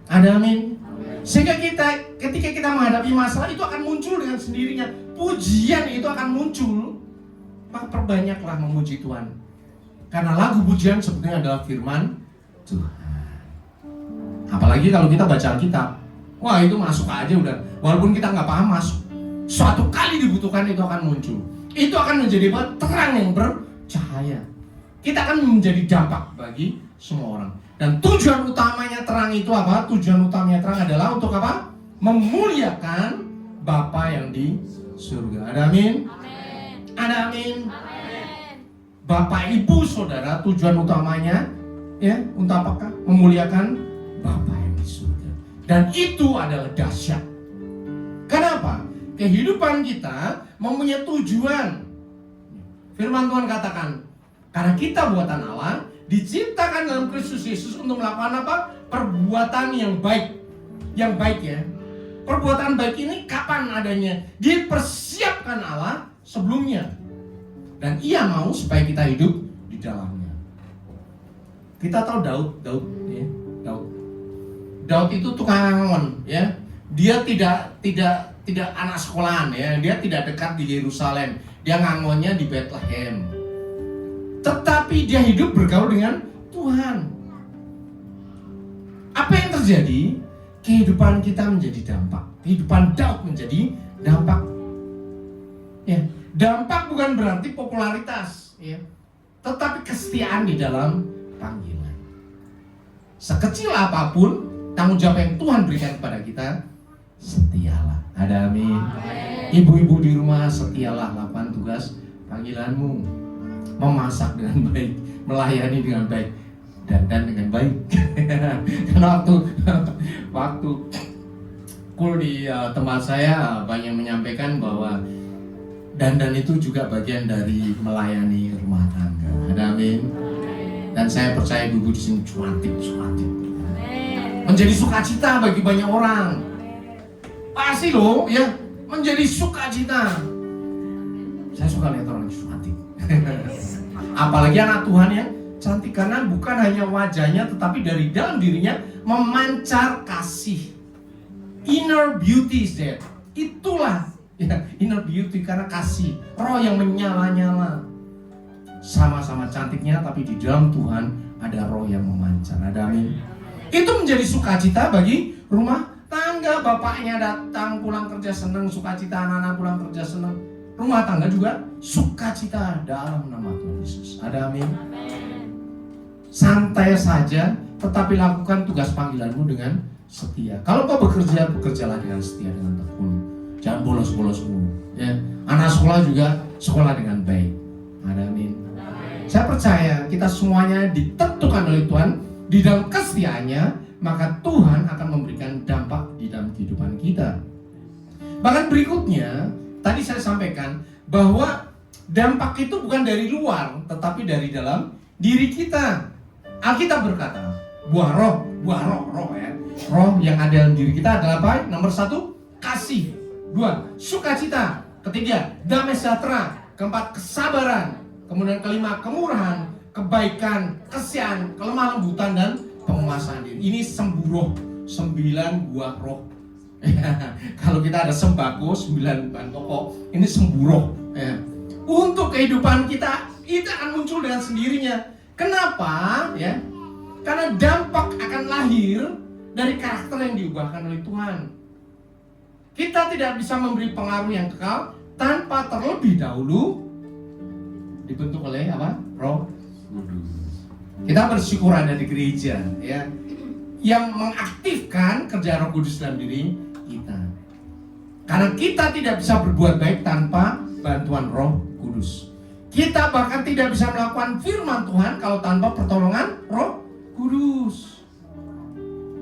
Ada amin? Sehingga ketika kita menghadapi masalah itu akan muncul dengan sendirinya. Pujian itu akan muncul. Maka perbanyaklah memuji Tuhan. Karena lagu pujian sebetulnya adalah firman Tuhan. Apalagi kalau kita baca Alkitab. Wah, itu masuk aja udah. Walaupun kita nggak paham, masuk. Suatu kali dibutuhkan itu akan muncul. Itu akan menjadi terang yang bercahaya. Kita akan menjadi dampak bagi semua orang. Dan tujuan utamanya terang itu apa? Tujuan utamanya terang adalah untuk apa? Memuliakan Bapa yang di surga. Ada amin? Amin. Ada amin? Amin. Bapak, Ibu, Saudara, tujuan utamanya ya untuk apakah? Memuliakan Bapa yang di surga. Dan itu adalah dahsyat. Kenapa? Kehidupan kita mempunyai tujuan. Firman Tuhan katakan, karena kita buatan Allah, diciptakan dalam Kristus Yesus untuk melakukan apa? Perbuatan yang baik. Yang baik ya. Perbuatan baik ini kapan adanya? Dipersiapkan Allah sebelumnya. Dan Ia mau supaya kita hidup di dalamnya. Kita tahu Daud ya. Daud itu tukang angon ya. Dia tidak anak sekolahan ya. Dia tidak dekat di Yerusalem. Dia ngangonnya di Bethlehem. Tetapi dia hidup bergaul dengan Tuhan. Apa yang terjadi? Kehidupan kita menjadi dampak. Kehidupan Daud menjadi dampak. Ya, dampak bukan berarti popularitas, ya, tetapi kesetiaan di dalam panggilan. Sekecil apapun tanggung jawab yang Tuhan berikan kepada kita, setialah. Ada amin. Ibu-ibu di rumah, setialah lakukan tugas panggilanmu. Memasak dengan baik, melayani dengan baik, dandan dengan baik. Karena waktu kul di tempat saya banyak menyampaikan bahwa dandan itu juga bagian dari melayani rumah tangga. Ada amin. Dan saya percaya ibu di sini cuantik. Menjadi sukacita bagi banyak orang. Pasti loh, ya, menjadi sukacita. Saya suka lihat orang cuantik. Apalagi anak Tuhan yang cantik, karena bukan hanya wajahnya tetapi dari dalam dirinya memancar kasih. Inner beauty is there. Itulah ya, inner beauty, karena kasih, roh yang menyala-nyala. Sama-sama cantiknya tapi di dalam Tuhan ada roh yang memancar. Ada amin. Itu menjadi sukacita bagi rumah tangga. Bapaknya datang pulang kerja senang, sukacita. Anak-anak pulang kerja senang, rumah tangga juga sukacita dalam nama Tuhan Yesus. Ada amin. Santai saja, tetapi lakukan tugas panggilanmu dengan setia. Kalau kau bekerja, bekerjalah dengan setia, dengan tekun. Jangan bolos-bolosmu. Ya. Anak sekolah juga sekolah dengan baik. Ada amin. Saya percaya kita semuanya ditentukan oleh Tuhan di dalam kesetiaannya, maka Tuhan akan memberikan dampak di dalam kehidupan kita. Bahkan berikutnya, tadi saya sampaikan bahwa dampak itu bukan dari luar, tetapi dari dalam diri kita. Alkitab berkata, buah roh ya. Roh yang ada dalam diri kita adalah apa? Nomor 1, kasih. 2, sukacita. Ketiga, damai sejahtera. Keempat, kesabaran. Kemudian kelima, kemurahan, kebaikan, kesian, kelemah lembutan, dan penguasaan diri. Ini sembuh 9 buah roh. Kalau kita ada sembako 9 bahan pokok, ini sembuh ya. Untuk kehidupan kita, itu akan muncul dengan sendirinya. Kenapa? Ya, karena dampak akan lahir dari karakter yang diubahkan oleh Tuhan. Kita tidak bisa memberi pengaruh yang kekal tanpa terlebih dahulu dibentuk oleh apa? Roh Kudus. Kita bersyukur ada di gereja, ya, yang mengaktifkan kerja Roh Kudus dalam diri kita. Karena kita tidak bisa berbuat baik tanpa bantuan Roh Kudus. Kita bahkan tidak bisa melakukan firman Tuhan kalau tanpa pertolongan Roh Kudus.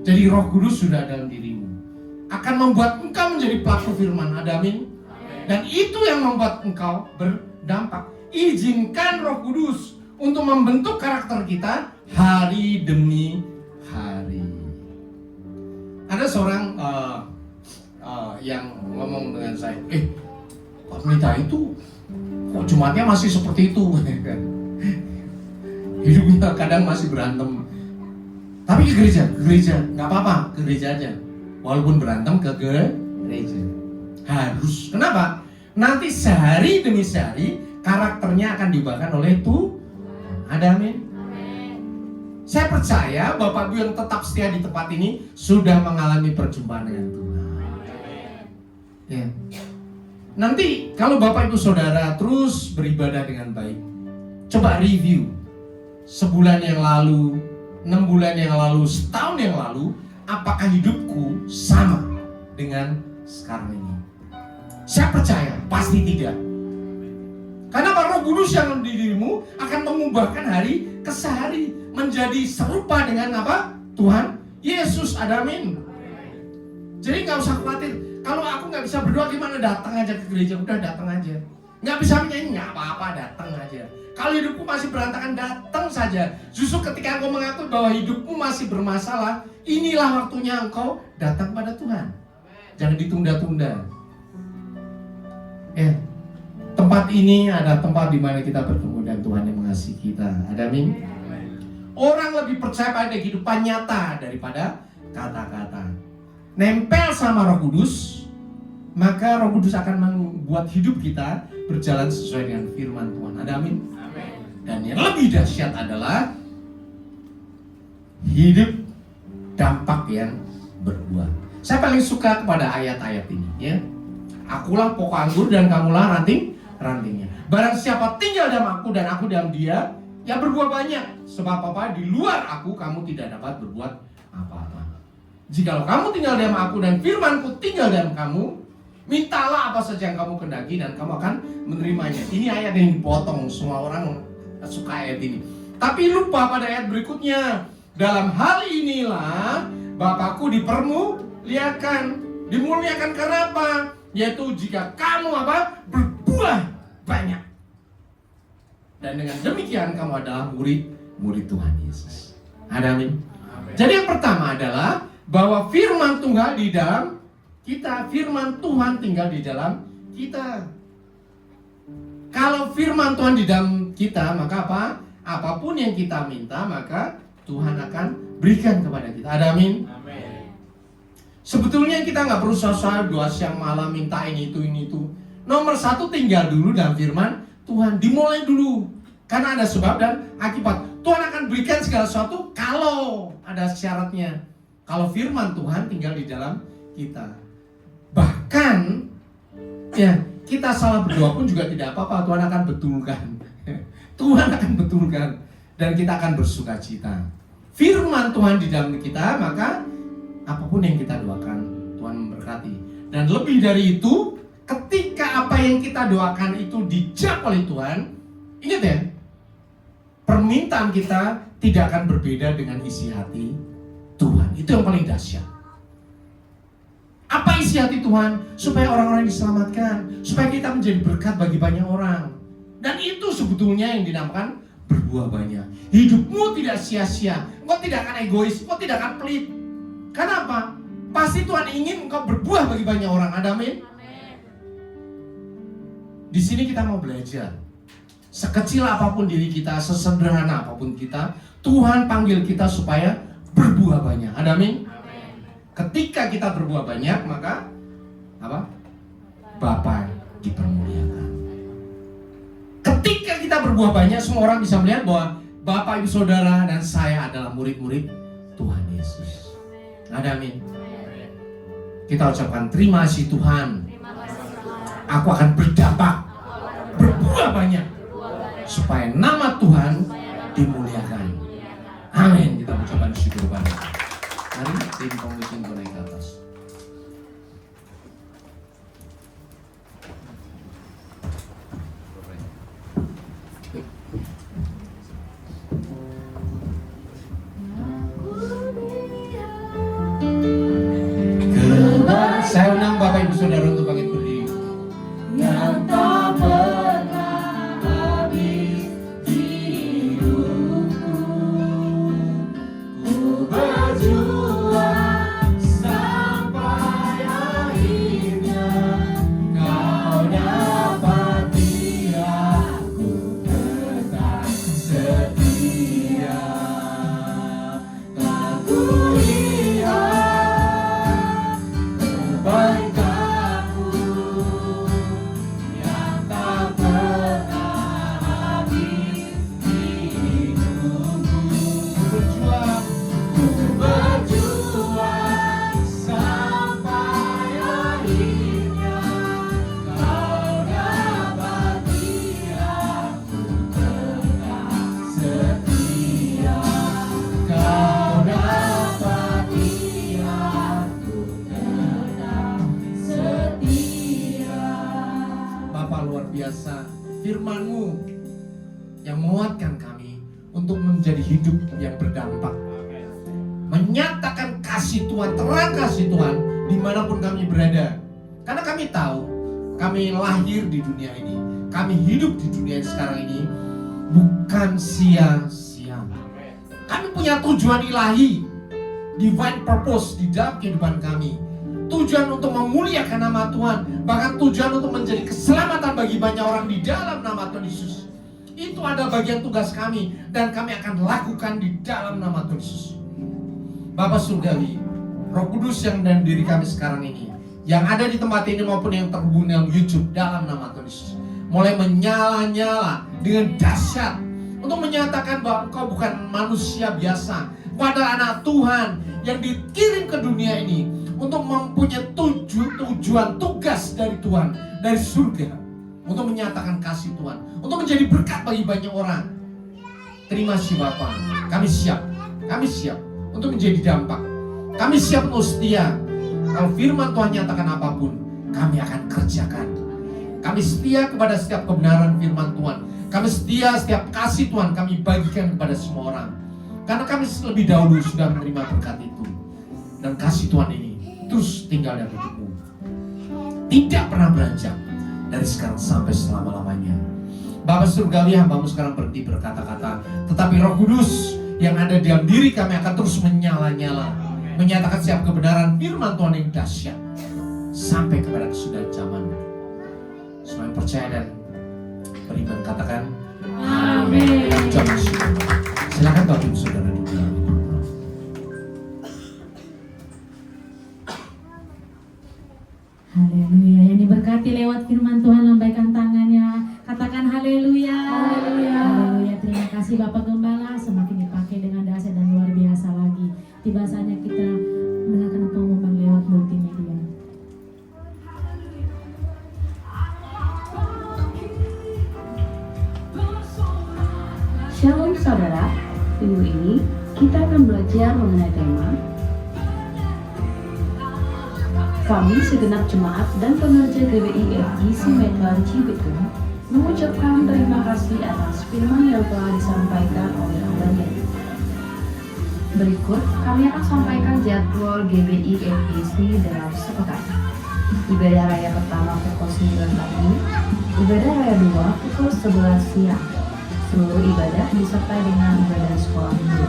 Jadi Roh Kudus sudah dalam dirimu, akan membuat engkau menjadi pelaku firman. Ada amin. Dan itu yang membuat engkau berdampak. Izinkan Roh Kudus untuk membentuk karakter kita hari demi hari. Ada seorang yang ngomong dengan saya, Pak Mita itu kok kok Jumatnya masih seperti itu. Hidupnya kadang masih berantem. Tapi ke gereja nggak apa-apa, ke gereja aja. Walaupun berantem ke gereja. Harus. Kenapa? Nanti sehari demi sehari karakternya akan diubahkan oleh Tuhan. Ada amin? Saya percaya Bapak Ibu yang tetap setia di tempat ini sudah mengalami perjumpaan dengan Tuhan. Ya. Nanti kalau Bapak Ibu Saudara terus beribadah dengan baik, coba review sebulan yang lalu, 6 bulan yang lalu, setahun yang lalu, apakah hidupku sama dengan sekarang ini? Saya percaya pasti tidak. Karena Roh Kudus yang di dirimu akan mengubahkan hari ke hari menjadi serupa dengan apa? Tuhan Yesus. Ada amin. Jadi nggak usah khawatir. Kalau aku nggak bisa berdoa gimana? Datang aja ke gereja. Udah datang aja. Nggak bisa menyanyi, nggak apa-apa, datang aja. Kalau hidupmu masih berantakan, datang saja. Justru ketika engkau mengakui bahwa hidupmu masih bermasalah, inilah waktunya engkau datang pada Tuhan. Jangan ditunda-tunda. Ya, tempat ini adalah tempat di mana kita bertemu dan Tuhan yang mengasihi kita. Ada amin? Orang lebih percaya pada kehidupan nyata daripada kata-kata. Nempel sama Roh Kudus, maka Roh Kudus akan membuat hidup kita berjalan sesuai dengan firman Tuhan. Ada amin? Dan yang lebih dahsyat adalah hidup dampak yang berbuah. Saya paling suka kepada ayat-ayat ini, ya. Akulah pokok anggur dan kamulah rantingnya. Barang siapa tinggal dalam aku dan aku dalam dia, ya berbuah banyak. Sebab apa? Di luar aku kamu tidak dapat berbuat apa-apa. Jikalau kamu tinggal dalam aku dan firmanku tinggal dalam kamu, mintalah apa saja yang kamu kehendaki dan kamu akan menerimanya. Ini ayat yang dipotong, semua orang suka ayat ini. Tapi lupa pada ayat berikutnya. Dalam hal inilah Bapakku dimuliakan karena apa? Yaitu jika kamu apa? Berbuah banyak. Dan dengan demikian kamu adalah murid Tuhan Yesus. Ada amin? Jadi yang pertama adalah bahwa firman Tuhan di dalam kita, firman Tuhan tinggal di dalam kita. Kalau firman Tuhan di dalam kita, maka apa? Apapun yang kita minta, maka Tuhan akan berikan kepada kita. Ada amin? Sebetulnya kita nggak perlu susah doa siang malam minta ini itu. Nomor satu, tinggal dulu dalam firman Tuhan. Dimulai dulu. Karena ada sebab dan akibat. Tuhan akan berikan segala sesuatu kalau ada syaratnya. Kalau firman Tuhan tinggal di dalam kita. Bahkan ya, kita salah berdoa pun juga tidak apa-apa. Tuhan akan betulkan. Tuhan akan betulkan. Dan kita akan bersukacita. Firman Tuhan di dalam kita, maka apapun yang kita doakan, Tuhan memberkati. Dan lebih dari itu, ketika apa yang kita doakan itu dijawab oleh Tuhan, ingat ya, permintaan kita tidak akan berbeda dengan isi hati Tuhan. Itu yang paling dahsyat. Apa isi hati Tuhan? Supaya orang-orang diselamatkan, supaya kita menjadi berkat bagi banyak orang. Dan itu sebetulnya yang dinamakan berbuah banyak. Hidupmu tidak sia-sia. Engkau tidak akan egois, engkau tidak akan pelit. Kenapa? Pasti Tuhan ingin engkau berbuah bagi banyak orang. Ada amin? Di sini kita mau belajar. Sekecil apapun diri kita, sesederhana apapun kita, Tuhan panggil kita supaya berbuah banyak. Ada amin? Ketika kita berbuah banyak, maka apa? Bapa dipermuliakan. Ketika kita berbuah banyak, semua orang bisa melihat bahwa Bapak, Ibu, Saudara, dan saya adalah murid-murid Tuhan Yesus. Ada amin? Kita ucapkan terima kasih Tuhan. Aku akan berdampak, berbuah banyak, supaya nama Tuhan dimuliakan. Amin. Kita ucapkan syukur banyak. Mari tim pemimpin naik ke atas. Saya undang Bapak Ibu Saudara untuk bangkit berdiri. Yang tak pernah habis di hidupku, ku berjuang sampai akhirnya kau dapat lihat menjadi hidup yang berdampak. Menyatakan kasih Tuhan, terang kasih Tuhan dimanapun kami berada. Karena kami tahu, kami lahir di dunia ini, kami hidup di dunia yang sekarang ini bukan sia-sia. Kami punya tujuan ilahi, divine purpose di dalam kehidupan kami. Tujuan untuk memuliakan nama Tuhan, bahkan tujuan untuk menjadi keselamatan bagi banyak orang di dalam nama Tuhan Yesus. Itu adalah bagian tugas kami dan kami akan lakukan di dalam nama Tuhan Yesus. Bapa Surgawi, Roh Kudus yang dalam diri kami sekarang ini, yang ada di tempat ini maupun yang terhubung dalam YouTube, dalam nama Tuhan Yesus, mulai menyala-nyala dengan dahsyat untuk menyatakan bahwa Engkau bukan manusia biasa, Engkau adalah anak Tuhan yang dikirim ke dunia ini untuk mempunyai tujuan tugas dari Tuhan, dari surga, untuk menyatakan kasih Tuhan, untuk menjadi berkat bagi banyak orang. Terima kasih Bapa, kami siap untuk menjadi dampak. Kami siap untuk setia. Kalau firman Tuhan nyatakan apapun, kami akan kerjakan. Kami setia kepada setiap kebenaran firman Tuhan. Kami setia setiap kasih Tuhan kami bagikan kepada semua orang. Karena kami lebih dahulu sudah menerima berkat itu. Dan kasih Tuhan ini terus tinggal dalam hidupmu. Tidak pernah beranjak dari sekarang sampai selama-lamanya. Bapa Surgawi, hamba-Mu sekarang berhenti berkata-kata, tetapi Roh Kudus yang ada di dalam diri kami akan terus menyala-nyala, menyatakan setiap kebenaran firman Tuhan yang dahsyat sampai kepada kesudahan zaman. Semua yang percaya dan beriman katakan amin. Silakan Bapak Ibu Saudara duduk. Haleluya. Yang diberkati lewat firman Tuhan, lambaikan tangannya, katakan haleluya. Haleluya. Terima kasih Bapak Gembala, semakin dipakai dengan dahsyat dan luar biasa lagi. Tiba saatnya kita mendengarkan pengumuman lewat multimedia. Shalom saudara, minggu ini kita akan belajar mengenai tema kami segenap jemaat dan pekerja GBI FGC Medan Cibitung mengucapkan terima kasih atas firman yang telah disampaikan oleh Anda. Berikut kami akan sampaikan jadwal GBI FGC dalam sepekan. Ibadah raya pertama pukul 9 pagi, ibadah raya 2 pukul 11 siang. Seluruh ibadah disertai dengan ibadah sekolah minggu.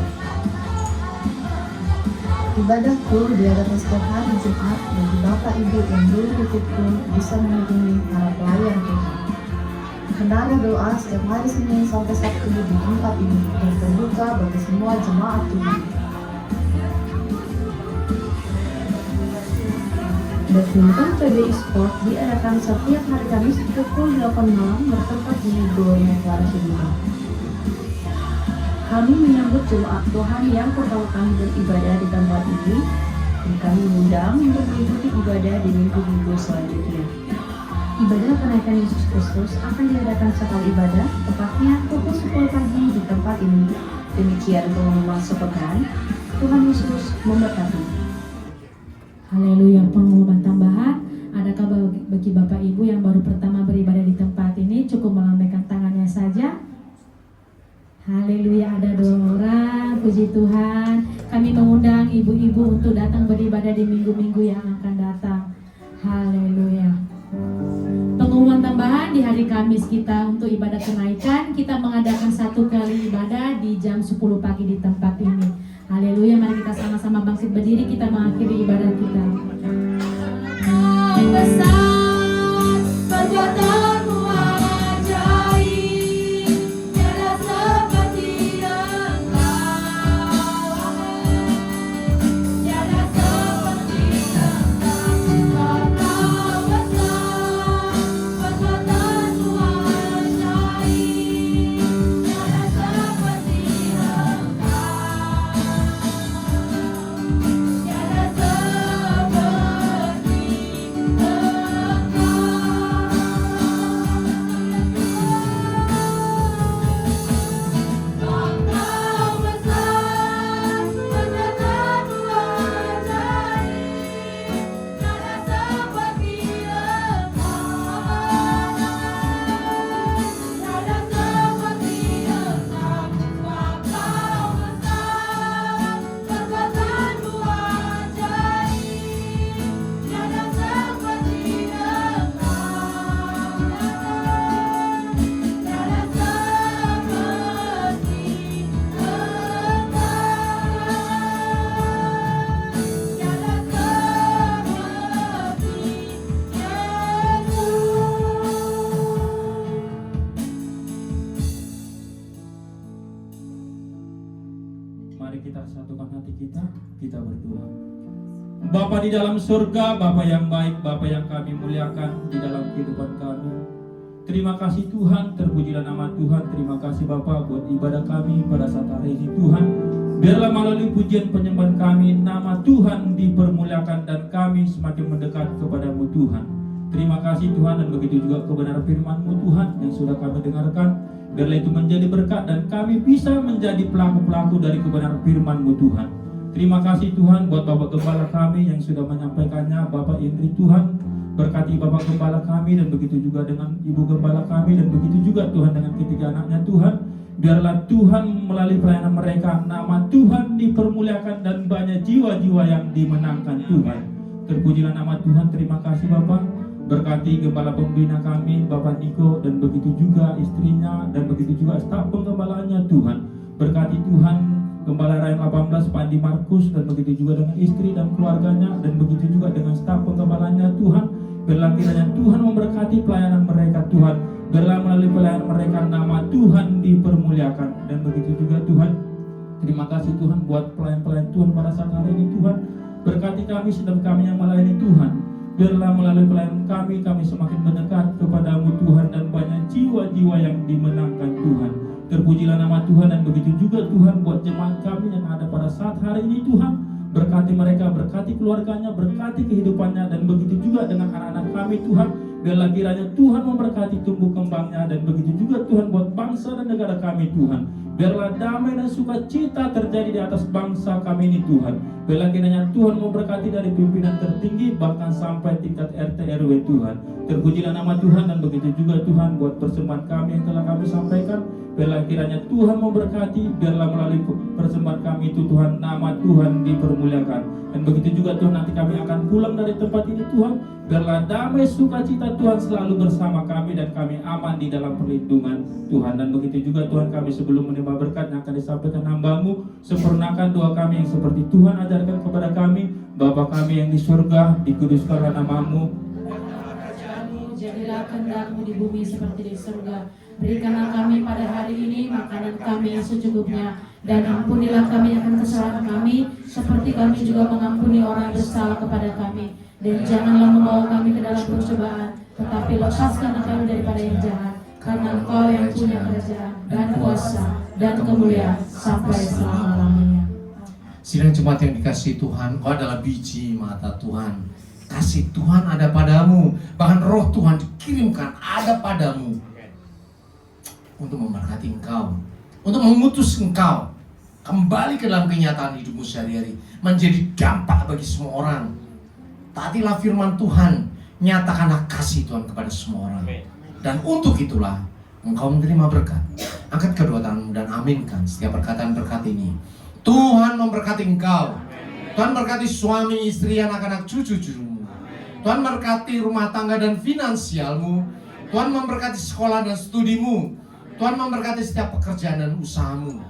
Ibadah kur diadakan setiap hari Jumat bagi Bapak Ibu yang belum ikut kur bisa menghubungi para pelayan Tuhan. Kendala doa setiap hari Senin sampai Sabtu di tempat ini yang terbuka bagi semua jemaat Tuhan. Badminton PBI Sport diadakan setiap hari Kamis pukul 8 malam bertempat di Gor Mekar Cibitung. Kami menyambut jemaat Tuhan yang pertama kali beribadah di tempat ini dan kami mengundang untuk mengikuti ibadah di minggu-minggu selanjutnya. Ibadah kenaikan Yesus Kristus akan diadakan sekali ibadah, tepatnya pukul 10 pagi di tempat ini. Demikian pengumuman sepekan. Tuhan Yesus memberkati. Haleluya. Pengumuman tambahan, adakah bagi Bapak Ibu yang baru pertama beribadah di tempat ini cukup melambaikan tangannya saja? Haleluya, ada 2 orang, puji Tuhan. Kami mengundang ibu-ibu untuk datang beribadah di minggu-minggu yang akan datang. Haleluya. Pengumuman tambahan, di hari Kamis kita untuk ibadah kenaikan, kita mengadakan 1 kali ibadah di jam 10 pagi di tempat ini. Haleluya, mari kita sama-sama bangkit berdiri, kita mengakhiri ibadah kita. Besar perbuatanmu ajaib, tiada seperti Engkau, tiada seperti Engkau. Engkau besar perbuatanmu ajaib, tiada seperti Engkau, tiada seperti Mari kita satukan hati kita berdoa. Bapa di dalam surga, Bapa yang baik, Bapa yang kami muliakan di dalam kehidupan kami. Terima kasih Tuhan, terpujilah nama Tuhan. Terima kasih Bapa buat ibadah kami pada saat hari ini Tuhan. Biarlah melalui pujian penyembahan kami, nama Tuhan dipermuliakan dan kami semakin mendekat kepadamu Tuhan. Terima kasih Tuhan, dan begitu juga kebenaran firman-Mu Tuhan yang sudah kami dengarkan. Biarlah itu menjadi berkat dan kami bisa menjadi pelaku-pelaku dari kebenaran firman-Mu Tuhan. Terima kasih Tuhan buat Bapak Gembala kami yang sudah menyampaikannya, Bapak Indri Tuhan. Berkati Bapak Gembala kami dan begitu juga dengan Ibu Gembala kami dan begitu juga Tuhan dengan ketiga anaknya Tuhan. Biarlah Tuhan melalui pelayanan mereka nama Tuhan dipermuliakan dan banyak jiwa-jiwa yang dimenangkan Tuhan. Terpujilah nama Tuhan. Terima kasih Bapak. Berkati Gembala Pembina kami Bapak Niko dan begitu juga istrinya dan begitu juga staf penggembalaannya Tuhan. Berkati Tuhan Gembala Rayang 18 Pandi Markus dan begitu juga dengan istri dan keluarganya dan begitu juga dengan staf penggembalanya Tuhan. Biarlah kiranya Tuhan memberkati pelayanan mereka Tuhan. Biarlah melalui pelayanan mereka nama Tuhan dipermuliakan dan begitu juga Tuhan. Terima kasih Tuhan buat pelayan-pelayan Tuhan pada saat hari ini Tuhan. Berkati kami sedang kami yang melayani Tuhan. Biarlah melalui pelayanan kami semakin mendekat kepadamu Tuhan dan banyak jiwa-jiwa yang dimenangkan Tuhan. Terpujilah nama Tuhan dan begitu juga Tuhan buat jemaat kami yang ada pada saat hari ini Tuhan. Berkati mereka, berkati keluarganya, berkati kehidupannya dan begitu juga dengan anak-anak kami Tuhan. Biarlah kiranya Tuhan memberkati tumbuh kembangnya dan begitu juga Tuhan buat bangsa dan negara kami Tuhan. Biarlah damai dan sukacita terjadi di atas bangsa kami ini Tuhan. Biarlah kiranya Tuhan memberkati dari pimpinan tertinggi bahkan sampai tingkat RT RW Tuhan. Terpujilah nama Tuhan dan begitu juga Tuhan buat persembahan kami yang telah kami sampaikan. Biarlah kiranya Tuhan memberkati, biarlah melalui persembahan kami itu Tuhan nama Tuhan dipermuliakan. Dan begitu juga Tuhan nanti kami akan pulang dari tempat ini Tuhan. Biarlah damai sukacita Tuhan selalu bersama kami dan kami aman di dalam perlindungan Tuhan. Dan begitu juga Tuhan kami sebelum menerima berkat yang akan disampaikan hamba-Mu, sempurnakan doa kami yang seperti Tuhan ajarkan kepada kami. Bapa kami yang di surga, dikuduskanlah nama-Mu. Jadilah kehendak-Mu di bumi seperti di surga. Berikanlah kami pada hari ini makanan kami yang secukupnya, dan ampunilah kami akan kesalahan kami, seperti kami juga mengampuni orang yang bersalah kepada kami. Dan janganlah membawa kami ke dalam percobaan, tetapi lepaskanlah kami daripada yang jahat. Karena Engkau yang punya kerajaan dan kuasa dan kemuliaan sampai selama-lamanya. Sidang jemaat yang dikasihi Tuhan, Kau adalah biji mata Tuhan. Kasih Tuhan ada padamu, bahkan roh Tuhan dikirimkan ada padamu untuk memberkati engkau, untuk mengutus engkau kembali ke dalam kenyataan hidupmu sehari-hari, menjadi dampak bagi semua orang. Taatilah firman Tuhan, nyatakanlah kasih Tuhan kepada semua orang. Dan untuk itulah engkau menerima berkat. Angkat kedua tanganmu dan aminkan setiap perkataan-berkat ini. Tuhan memberkati engkau. Tuhan berkati suami, istri, anak-anak, cucu-cucumu. Tuhan berkati rumah tangga dan finansialmu. Tuhan memberkati sekolah dan studimu. Tuhan memberkati setiap pekerjaan dan usahamu.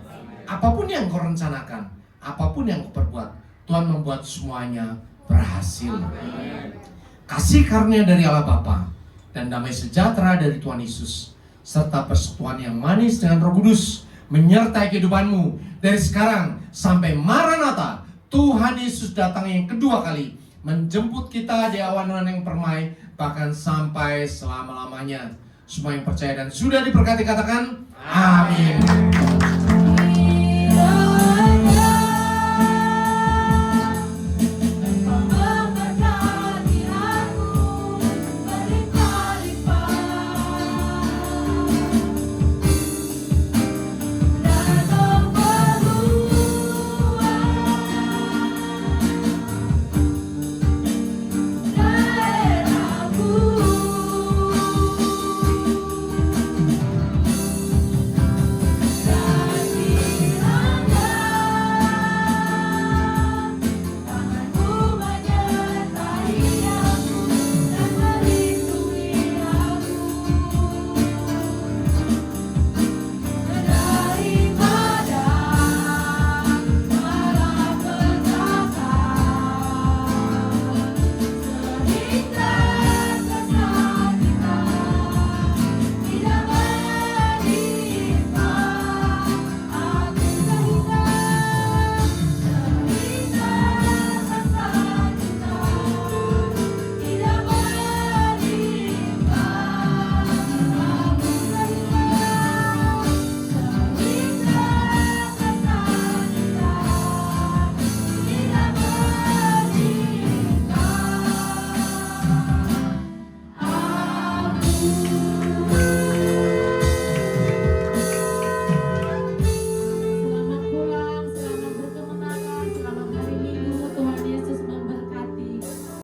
Apapun yang kau rencanakan, apapun yang kau perbuat, Tuhan membuat semuanya berhasil. Kasih karunia dari Allah Bapa dan damai sejahtera dari Tuhan Yesus serta persekutuan yang manis dengan Roh Kudus menyertai kehidupanmu dari sekarang sampai Maranatha. Tuhan Yesus datang yang kedua kali menjemput kita di awan-awan yang permai, bahkan sampai selama-lamanya. Semua yang percaya dan sudah diberkati katakan amin.